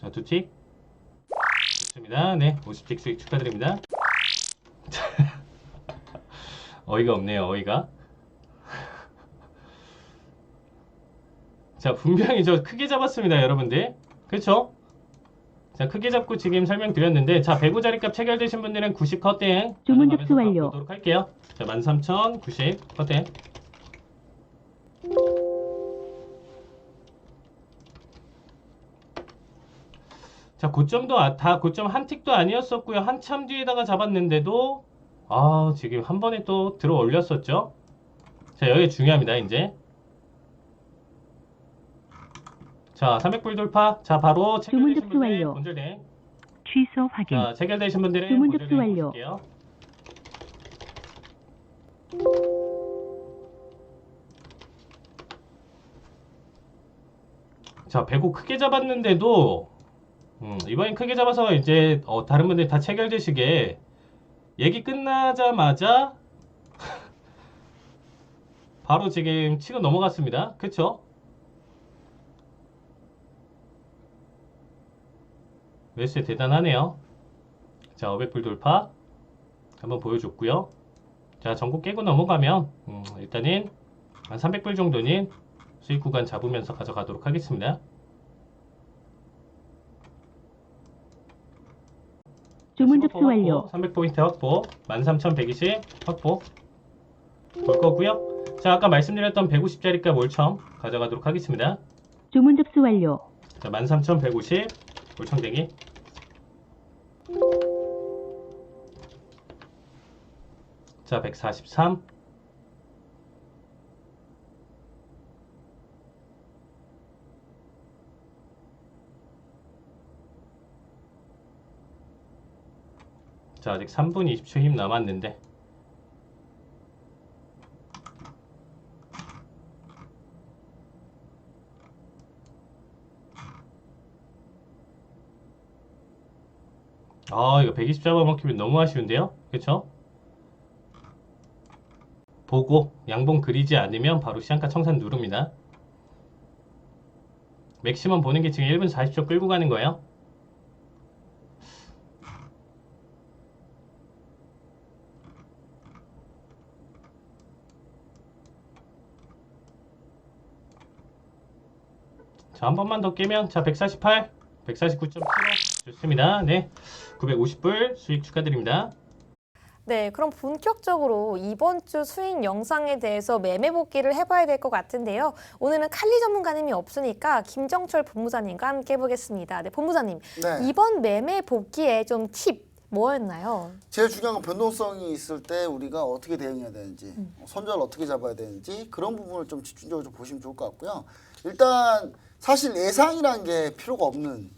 자, 두 틱. 좋습니다. 네, 50틱 수익 축하드립니다. 어이가 없네요, 어이가. 자, 분명히 저 크게 잡았습니다, 여러분들. 그쵸? 자, 크게 잡고 지금 설명드렸는데, 자, 배구 자리값 체결되신 분들은 90 컷땡. 주문 접수 완료. 보도록 할게요. 자, 13,090 컷땡. 자, 고점도 다 고점 한 틱도 아니었었고요. 한참 뒤에다가 잡았는데도 지금 한 번에 또 들어 올렸었죠. 자, 여기 중요합니다, 이제. 자, 300불 돌파. 자, 바로 주문 체결되신 접수 분들 완료. 본절대. 취소 확인. 자, 체결되신 분들은 주문 본절대 접수 완료. 보실게요. 자, 배고 크게 잡았는데도 이번엔 크게 잡아서 이제 다른 분들 다 체결되시게 얘기 끝나자마자 바로 지금 치고 넘어갔습니다. 그쵸? 매수에 대단하네요. 자, 500불 돌파 한번 보여줬고요. 자, 전국 깨고 넘어가면 일단은 한 300불 정도는 수익 구간 잡으면서 가져가도록 하겠습니다. 주문 접수 완료. 300포인트 확보, 13,120 확보 볼 거고요. 자, 아까 말씀드렸던 150짜리값 올청 가져가도록 하겠습니다. 주문 접수 완료. 자, 13,150 올청대기. 자, 143. 자, 아직 3분 20초 힘 남았는데. 이거 120 잡아먹히면 너무 아쉬운데요? 그쵸? 보고 양봉 그리지 않으면 바로 시장가 청산 누릅니다. 맥시멈 보는 게 지금 1분 40초 끌고 가는 거예요. 자, 한 번만 더 깨면, 자, 148, 149.75. 좋습니다. 네. 950불 수익 축하드립니다. 네, 그럼 본격적으로 이번 주 수익 영상에 대해서 매매 복귀를 해봐야 될 것 같은데요. 오늘은 칼리 전문가님이 없으니까 김정철 본부장님과 함께 해보겠습니다. 네, 본부장님, 네. 이번 매매 복귀에 좀 팁 뭐였나요? 제일 중요한 건 변동성이 있을 때 우리가 어떻게 대응해야 되는지, 손절 어떻게 잡아야 되는지 그런 부분을 좀 집중적으로 좀 보시면 좋을 것 같고요. 일단 사실 예상이라는 게 필요가 없는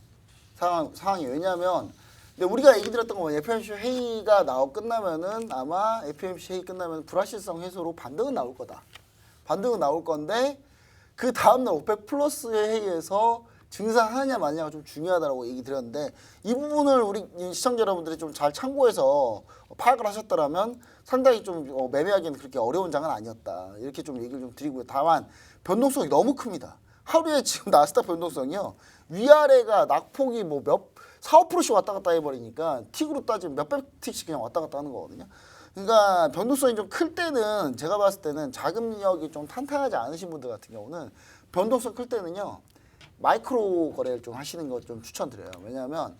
상황이에요. 왜냐하면 근데 우리가 얘기 드렸던 건 FOMC 회의가 끝나면은 아마 FOMC 회의 끝나면 불확실성 해소로 반등은 나올 거다. 반등은 나올 건데 그 다음날 오펙 플러스 회의에서 증상하느냐 마느냐가 좀 중요하다고 얘기 드렸는데 이 부분을 우리 시청자 여러분들이 좀 잘 참고해서 파악을 하셨더라면 상당히 좀 매매하기는 그렇게 어려운 장은 아니었다. 이렇게 좀 얘기를 좀 드리고요. 다만 변동성이 너무 큽니다. 하루에 지금 나스닥 변동성이요. 위아래가 낙폭이 뭐 4, 5%씩 왔다 갔다 해버리니까 틱으로 따지면 몇백 틱씩 그냥 왔다 갔다 하는 거거든요. 그러니까 변동성이 좀 클 때는 제가 봤을 때는 자금력이 좀 탄탄하지 않으신 분들 같은 경우는 변동성 클 때는요. 마이크로 거래를 좀 하시는 거 좀 추천드려요. 왜냐하면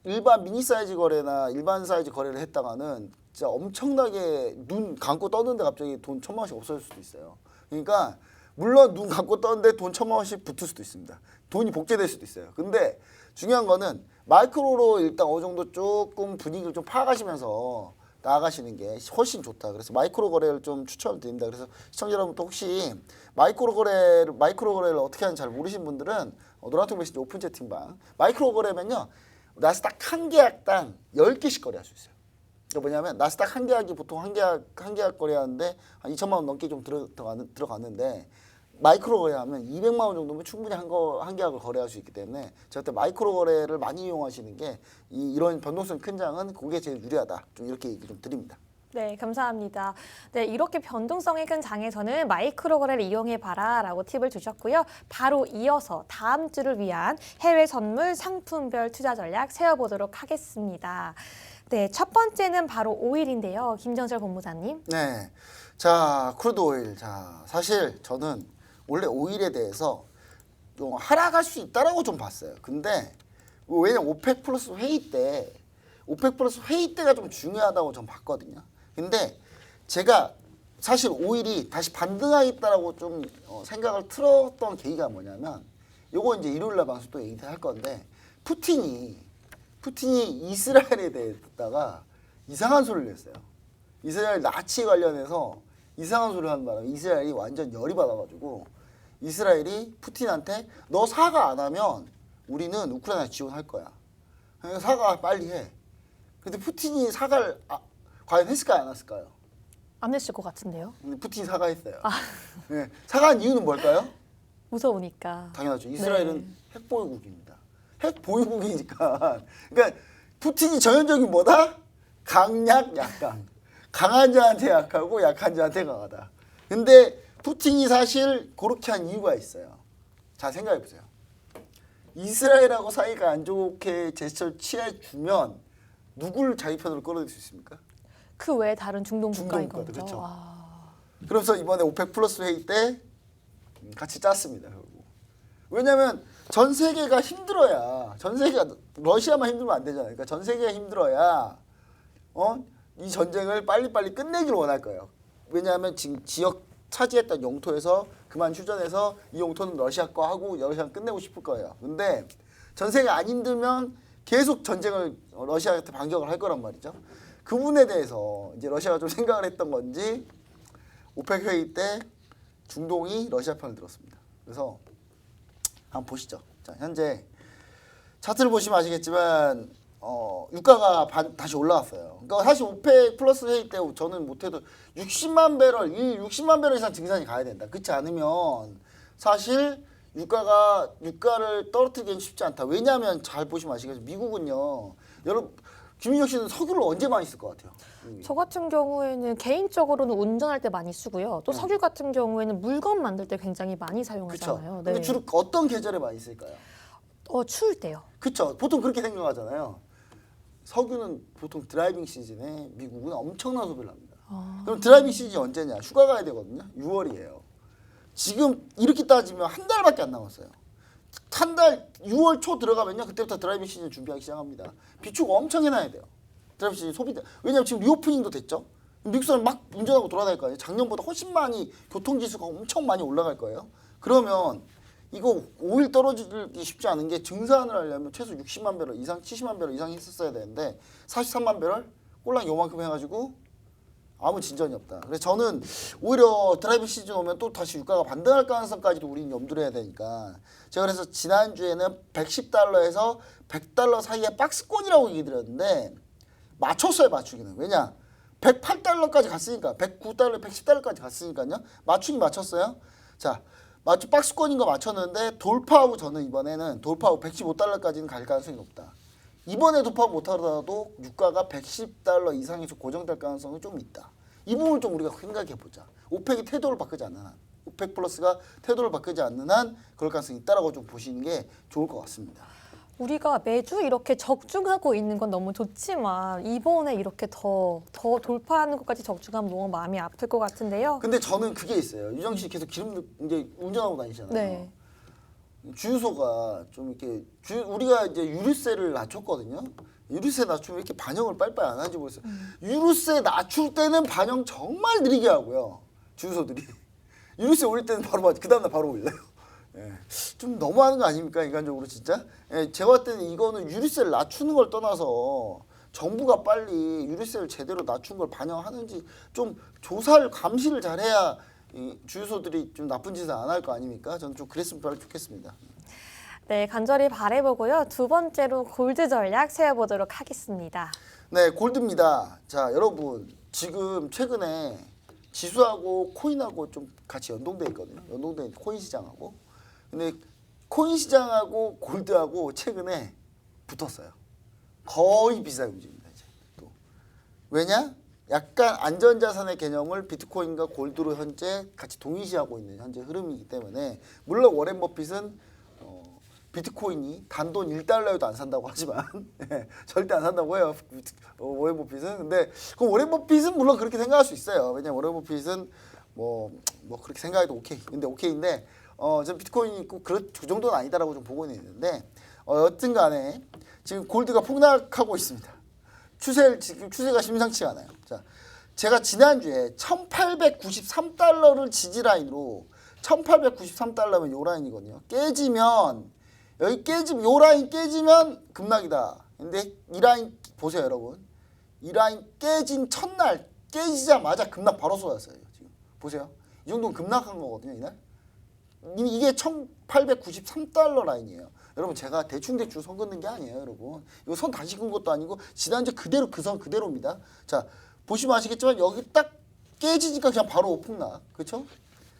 일반 미니 사이즈 거래나 일반 사이즈 거래를 했다가는 진짜 엄청나게 눈 감고 떴는데 갑자기 돈 1,000만 원씩 없어질 수도 있어요. 그러니까 물론 눈 감고 떴는데 돈 1,000만 원씩 붙을 수도 있습니다. 돈이 복제될 수도 있어요. 근데 중요한 거는 마이크로로 일단 어느 정도 조금 분위기를 좀 파악하시면서 나아가시는 게 훨씬 좋다. 그래서 마이크로 거래를 좀 추천을 드립니다. 그래서 시청자 여러분도 혹시 마이크로 거래를 어떻게 하는지 잘 모르신 분들은 노란통 메시지 오픈 채팅방 마이크로 거래면요. 나스닥 한 계약당 10개씩 거래할 수 있어요. 그러니까 뭐냐면 나스닥 한 계약이 보통 한 계약 거래하는데 한 2천만 원 넘게 좀 들어갔는데 마이크로 거래하면 200만 원 정도면 충분히 한 계약을 거래할 수 있기 때문에 제가 그때 마이크로 거래를 많이 이용하시는 게 이런 변동성 큰 장은 그게 제일 유리하다. 좀 이렇게 얘기 좀 드립니다. 네, 감사합니다. 네, 이렇게 변동성이 큰 장에서는 마이크로 거래를 이용해봐라라고 팁을 주셨고요. 바로 이어서 다음 주를 위한 해외 선물 상품별 투자 전략 세워보도록 하겠습니다. 네, 첫 번째는 바로 오일인데요. 김정철 본부장님. 네. 자, 크루드 오일. 자, 사실 저는 원래 오일에 대해서 좀 하락할 수 있다라고 좀 봤어요. 근데 왜냐면 오펙 플러스 회의 때가 좀 중요하다고 좀 봤거든요. 근데 제가 사실 오일이 다시 반등하겠다라고 좀 생각을 틀었던 계기가 뭐냐면 요거 이제 일요일날 방송 또 얘기할 건데 푸틴이 이스라엘에 대해서다가 이상한 소리를 했어요. 이스라엘 나치 관련해서 이상한 소리를 하는 바람에 이스라엘이 완전 열이 받아가지고 이스라엘이 푸틴한테 너 사과 안 하면 우리는 우크라이나 지원할 거야. 그러니까 사과 빨리 해. 근데 푸틴이 사과를 과연 했을까요, 안 했을까요? 안 했을 것 같은데요. 근데 푸틴이 사과했어요. 네. 사과한 이유는 뭘까요? 무서우니까. 당연하죠. 이스라엘은 네. 핵보유국입니다. 핵보유국이니까. 그러니까 푸틴이 전형적인 뭐다? 강약 약강. 강한 자한테 약하고 약한 자한테 강하다. 근데 푸틴이 사실 그렇게 한 이유가 있어요. 자, 생각해 보세요. 이스라엘하고 사이가 안 좋게 제스처를 취해주면 누굴 자기 편으로 끌어들일 수 있습니까? 그 외에 다른 중동 국가인 중동 국가들, 거죠. 그렇죠. 아, 그래서 이번에 오펙 플러스 회의 때 같이 짰습니다. 결국. 왜냐하면 전 세계가 힘들어야 러시아만 힘들면 안 되잖아요. 그러니까 전 세계가 힘들어야 이 전쟁을 빨리빨리 끝내기를 원할 거예요. 왜냐하면 지금 지역 차지했던 영토에서 그만 휴전해서 이 영토는 러시아 거 하고 러시아는 끝내고 싶을 거예요. 근데 전 세계가 안 힘들면 계속 전쟁을 러시아한테 반격을 할 거란 말이죠. 그 부분에 대해서 이제 러시아가 좀 생각을 했던 건지 오펙 회의 때 중동이 러시아 편을 들었습니다. 그래서 한번 보시죠. 자, 현재 차트를 보시면 아시겠지만 유가가 다시 올라왔어요. 그러니까 사실 오펙 플러스 회의 때 저는 못해도 60만 배럴 이상 증산이 가야 된다. 그렇지 않으면 사실 유가를 떨어뜨리기는 쉽지 않다. 왜냐하면 잘 보시면 아시겠지만 미국은요. 여러분 김민혁 씨는 석유를 언제 많이 쓸 것 같아요? 저 같은 경우에는 개인적으로는 운전할 때 많이 쓰고요. 또 석유 같은 경우에는 물건 만들 때 굉장히 많이 사용하잖아요. 그렇죠. 네. 근데 주로 어떤 계절에 많이 쓸까요? 추울 때요. 그렇죠. 보통 그렇게 생각하잖아요. 석유는 보통 드라이빙 시즌에 미국은 엄청난 소비를 합니다. 그럼 드라이빙 시즌이 언제냐? 휴가 가야 되거든요. 6월이에요. 지금 이렇게 따지면 한 달밖에 안 남았어요. 한 달 6월 초 들어가면요. 그때부터 드라이빙 시즌 준비하기 시작합니다. 비축 엄청 해놔야 돼요. 드라이빙 시즌 소비자. 왜냐하면 지금 리오프닝도 됐죠. 미국 사람 막 운전하고 돌아다닐 거 아니에요. 작년보다 훨씬 많이 교통지수가 엄청 많이 올라갈 거예요. 그러면 이거 오일 떨어지기 쉽지 않은 게 증산을 하려면 최소 60만 배럴 이상, 70만 배럴 이상 했었어야 되는데 43만 배럴 꼴랑 요만큼 해가지고 아무 진전이 없다. 그래서 저는 오히려 드라이빙 시즌 오면 또 다시 유가가 반등할 가능성까지도 우리는 염두를 해야 되니까 제가 그래서 지난주에는 110달러에서 100달러 사이에 박스권이라고 얘기 드렸는데 맞췄어요. 맞추기는. 왜냐? 108달러까지 갔으니까 109달러, 110달러까지 갔으니까요. 맞추긴 맞췄어요. 자, 박스권인 거 맞췄는데 돌파하고 저는 이번에는 돌파하고 115달러까지는 갈 가능성이 높다. 이번에 돌파 못하더라도 유가가 110달러 이상에서 고정될 가능성이 좀 있다. 이 부분을 좀 우리가 생각해 보자. 오펙이 태도를 바꾸지 않는 한, 오펙 플러스가 태도를 바꾸지 않는 한 그럴 가능성이 있다라고 좀 보시는 게 좋을 것 같습니다. 우리가 매주 이렇게 적중하고 있는 건 너무 좋지만 이번에 이렇게 더 돌파하는 것까지 적중하면 너무 마음이 아플 것 같은데요. 근데 저는 그게 있어요. 유정 씨 계속 기름 이제 운전하고 다니잖아요. 네. 주유소가 좀 이렇게 우리가 이제 유류세를 낮췄거든요. 유류세 낮추면 이렇게 반영을 빨리빨리 안 하는지 모르겠어요. 유류세 낮출 때는 반영 정말 느리게 하고요. 주유소들이 유류세 올릴 때는 바로 그 다음날 바로 올려요. 예. 좀 너무하는 거 아닙니까 인간적으로 진짜? 예, 제가 봤을 때는 이거는 유류세를 낮추는 걸 떠나서 정부가 빨리 유류세를 제대로 낮춘 걸 반영하는지 좀 조사를 감시를 잘해야 이 주유소들이 좀 나쁜 짓을 안 할 거 아닙니까? 저는 좀 그랬으면 별로 좋겠습니다. 네, 간절히 바라보고요. 두 번째로 골드 전략 세워보도록 하겠습니다. 네, 골드입니다. 자, 여러분 지금 최근에 지수하고 코인하고 좀 같이 연동돼 있거든요. 연동돼 있는 코인 시장하고. 근데 코인 시장하고 골드하고 최근에 붙었어요. 거의 비슷하게 움직입니다. 이제 또 왜냐? 약간 안전자산의 개념을 비트코인과 골드로 현재 같이 동일시하고 있는 현재 흐름이기 때문에 물론 워렌 버핏은 비트코인이 단돈 1달러에도 안 산다고 하지만 절대 안 산다고 해요. 워렌 버핏은. 근데 그 워렌 버핏은 물론 그렇게 생각할 수 있어요. 왜냐면 워렌 버핏은 뭐 그렇게 생각해도 오케이. 근데 오케이인데 전 비트코인이 꼭 그 정도는 아니다라고 좀 보고는 있는데 여튼 간에 지금 골드가 폭락하고 있습니다. 지금 추세가 심상치가 않아요. 자, 제가 지난주에 1893달러를 지지라인으로 1893달러면 요 라인이거든요. 깨지면 여기 깨지면 요 라인 깨지면 급락이다. 근데 이 라인 보세요, 여러분. 이 라인 깨진 첫날 깨지자마자 급락 바로 쏟았어요. 지금 보세요. 이 정도는 급락한 거거든요, 이날. 이게 1893달러 라인이에요. 여러분 제가 대충 선 긋는 게 아니에요, 여러분. 이거 선 다시 긋은 것도 아니고 지난주 그대로 그 선 그대로입니다. 자, 보시면 아시겠지만 여기 딱 깨지니까 그냥 바로 폭락. 그렇죠?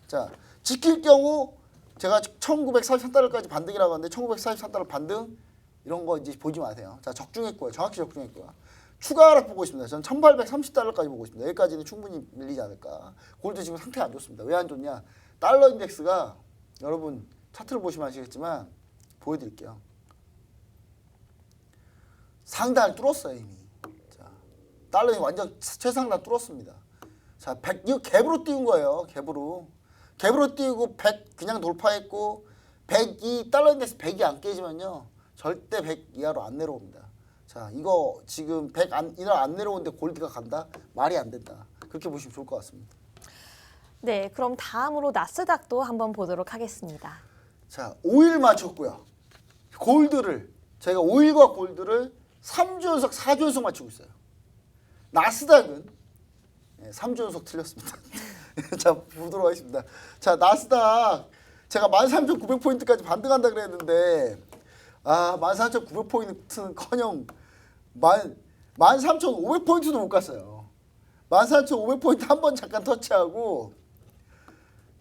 자, 지킬 경우 제가 1943달러까지 반등이라고 하는데 1943달러 반등 이런 거 이제 보지 마세요. 자, 적중했고요. 정확히 적중했고요. 추가 하락 보고 있습니다. 저는 1830달러까지 보고 있습니다. 여기까지는 충분히 밀리지 않을까. 골드 지금 상태가 안 좋습니다. 왜 안 좋냐? 달러 인덱스가 여러분 차트를 보시면 아시겠지만 보여드릴게요. 상단을 뚫었어요 이미. 자, 달러이 완전 최상단 뚫었습니다. 자, 100 이거 갭으로 띄운 거예요. 갭으로 띄우고 100 그냥 돌파했고 100이 달러 인덱스 100이 안 깨지면요 절대 100 이하로 안 내려옵니다. 자, 이거 지금 100 이하로 안 내려오는데 골드가 간다? 말이 안 된다. 그렇게 보시면 좋을 것 같습니다. 네, 그럼 다음으로 나스닥도 한번 보도록 하겠습니다. 자, 5일 맞췄고요. 골드를 제가 5일과 골드를 3주 연속 4주 연속 맞추고 있어요. 나스닥은 3주 연속 틀렸습니다. 자, 보도록 하겠습니다. 자, 나스닥 제가 13,900포인트까지 반등한다 그랬는데 13,900포인트는커녕 13,500포인트도 못 갔어요. 13,500포인트 한 번 잠깐 터치하고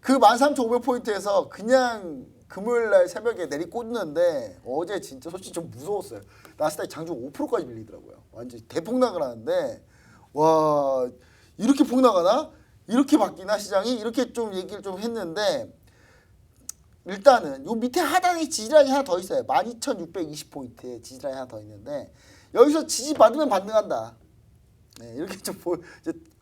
그 13,500포인트에서 그냥 금요일날 새벽에 내리꽂는데 어제 진짜 솔직히 좀 무서웠어요. 나스닥이 장중 5%까지 밀리더라고요. 완전 대폭락을 하는데 와 이렇게 폭락하나? 이렇게 바뀌나 시장이? 이렇게 좀 얘기를 좀 했는데 일단은 요 밑에 하단에 지지라인이 하나 더 있어요. 12,620포인트에 지지라인이 하나 더 있는데 여기서 지지받으면 반등한다. 네, 이렇게 좀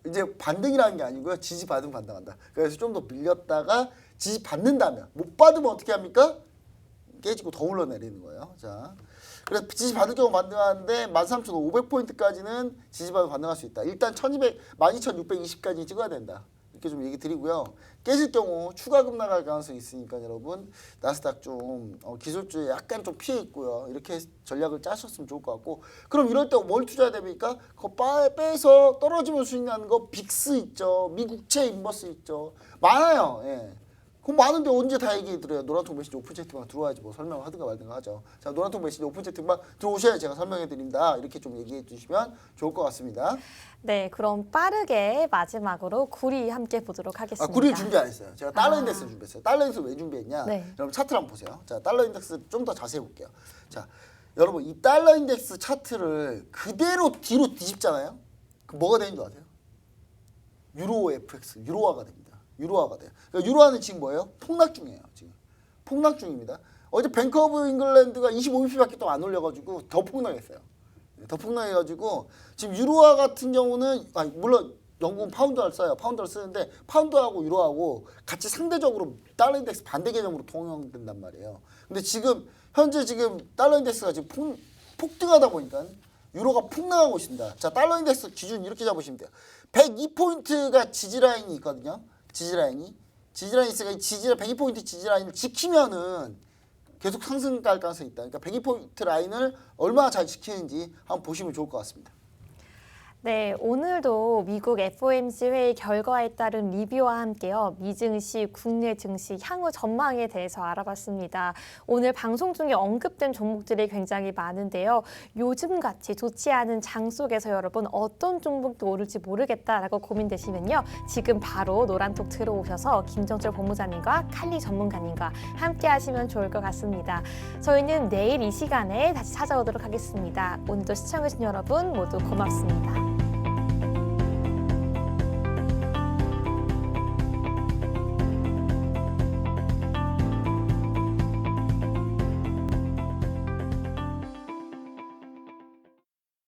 이제 반등이라는 게 아니고요. 지지받으면 반등한다. 그래서 좀 더 밀렸다가 지지받는다면 못 받으면 어떻게 합니까? 깨지고 더 흘러내리는 거예요. 자, 그래서 지지받을 경우 반등하는데 13,500포인트까지는 지지받으면 반등할 수 있다. 일단 12,620까지 찍어야 된다. 이렇게 좀 얘기 드리고요. 깨질 경우 추가 급락할 가능성이 있으니까 여러분 나스닥 좀 기술주에 약간 좀 피해 있고요. 이렇게 전략을 짜셨으면 좋을 것 같고 그럼 이럴 때 뭘 투자해야 됩니까? 그거 빼서 떨어지면 수익 나는 거 빅스 있죠. 미국채 인버스 있죠. 많아요. 예. 그럼 많은데 언제 다 얘기 드려요. 노란통 메시지 오픈 채팅방 들어와야지 뭐 설명을 하든가 말든가 하죠. 자, 노란통 메시지 오픈 채팅방 들어오셔야 제가 설명해 드립니다. 이렇게 좀 얘기해 주시면 좋을 것 같습니다. 네, 그럼 빠르게 마지막으로 구리 함께 보도록 하겠습니다. 구리를 준비 안 했어요. 제가 달러 인덱스 준비했어요. 달러 인덱스 왜 준비했냐? 네. 여러분 차트를 한번 보세요. 자, 달러 인덱스 좀 더 자세히 볼게요. 자, 여러분 이 달러 인덱스 차트를 그대로 뒤로 뒤집잖아요. 그 뭐가 되는 줄 아세요? 유로 FX, 유로화가 됩니다. 유로화가 돼요. 그러니까 유로화는 지금 뭐예요? 폭락 중이에요. 지금 폭락 중입니다. 어제 뱅크 오브 잉글랜드가 25bp밖에 또 안 올려가지고 더 폭락했어요. 더 폭락해가지고 지금 유로화 같은 경우는 물론 영국은 파운드를 써요. 파운드를 쓰는데 파운드하고 유로하고 같이 상대적으로 달러 인덱스 반대 개념으로 통용된단 말이에요. 근데 지금 현재 지금 달러 인덱스가 지금 폭등하다 보니까 유로가 폭락하고 있습니다. 자, 달러 인덱스 기준 이렇게 잡으시면 돼요. 102포인트가 지지라인이 있거든요. 지지라인이 있으니까 102포인트 지지라인을 지키면은 계속 상승 갈 가능성이 있다. 그러니까 102포인트 라인을 얼마나 잘 지키는지 한번 보시면 좋을 것 같습니다. 네, 오늘도 미국 FOMC 회의 결과에 따른 리뷰와 함께요. 미증시, 국내 증시 향후 전망에 대해서 알아봤습니다. 오늘 방송 중에 언급된 종목들이 굉장히 많은데요. 요즘같이 좋지 않은 장 속에서 여러분 어떤 종목이 오를지 모르겠다라고 고민되시면요. 지금 바로 노란톡 들어오셔서 김정철 본부장님과 칼리 전문가님과 함께 하시면 좋을 것 같습니다. 저희는 내일 이 시간에 다시 찾아오도록 하겠습니다. 오늘도 시청해주신 여러분 모두 고맙습니다.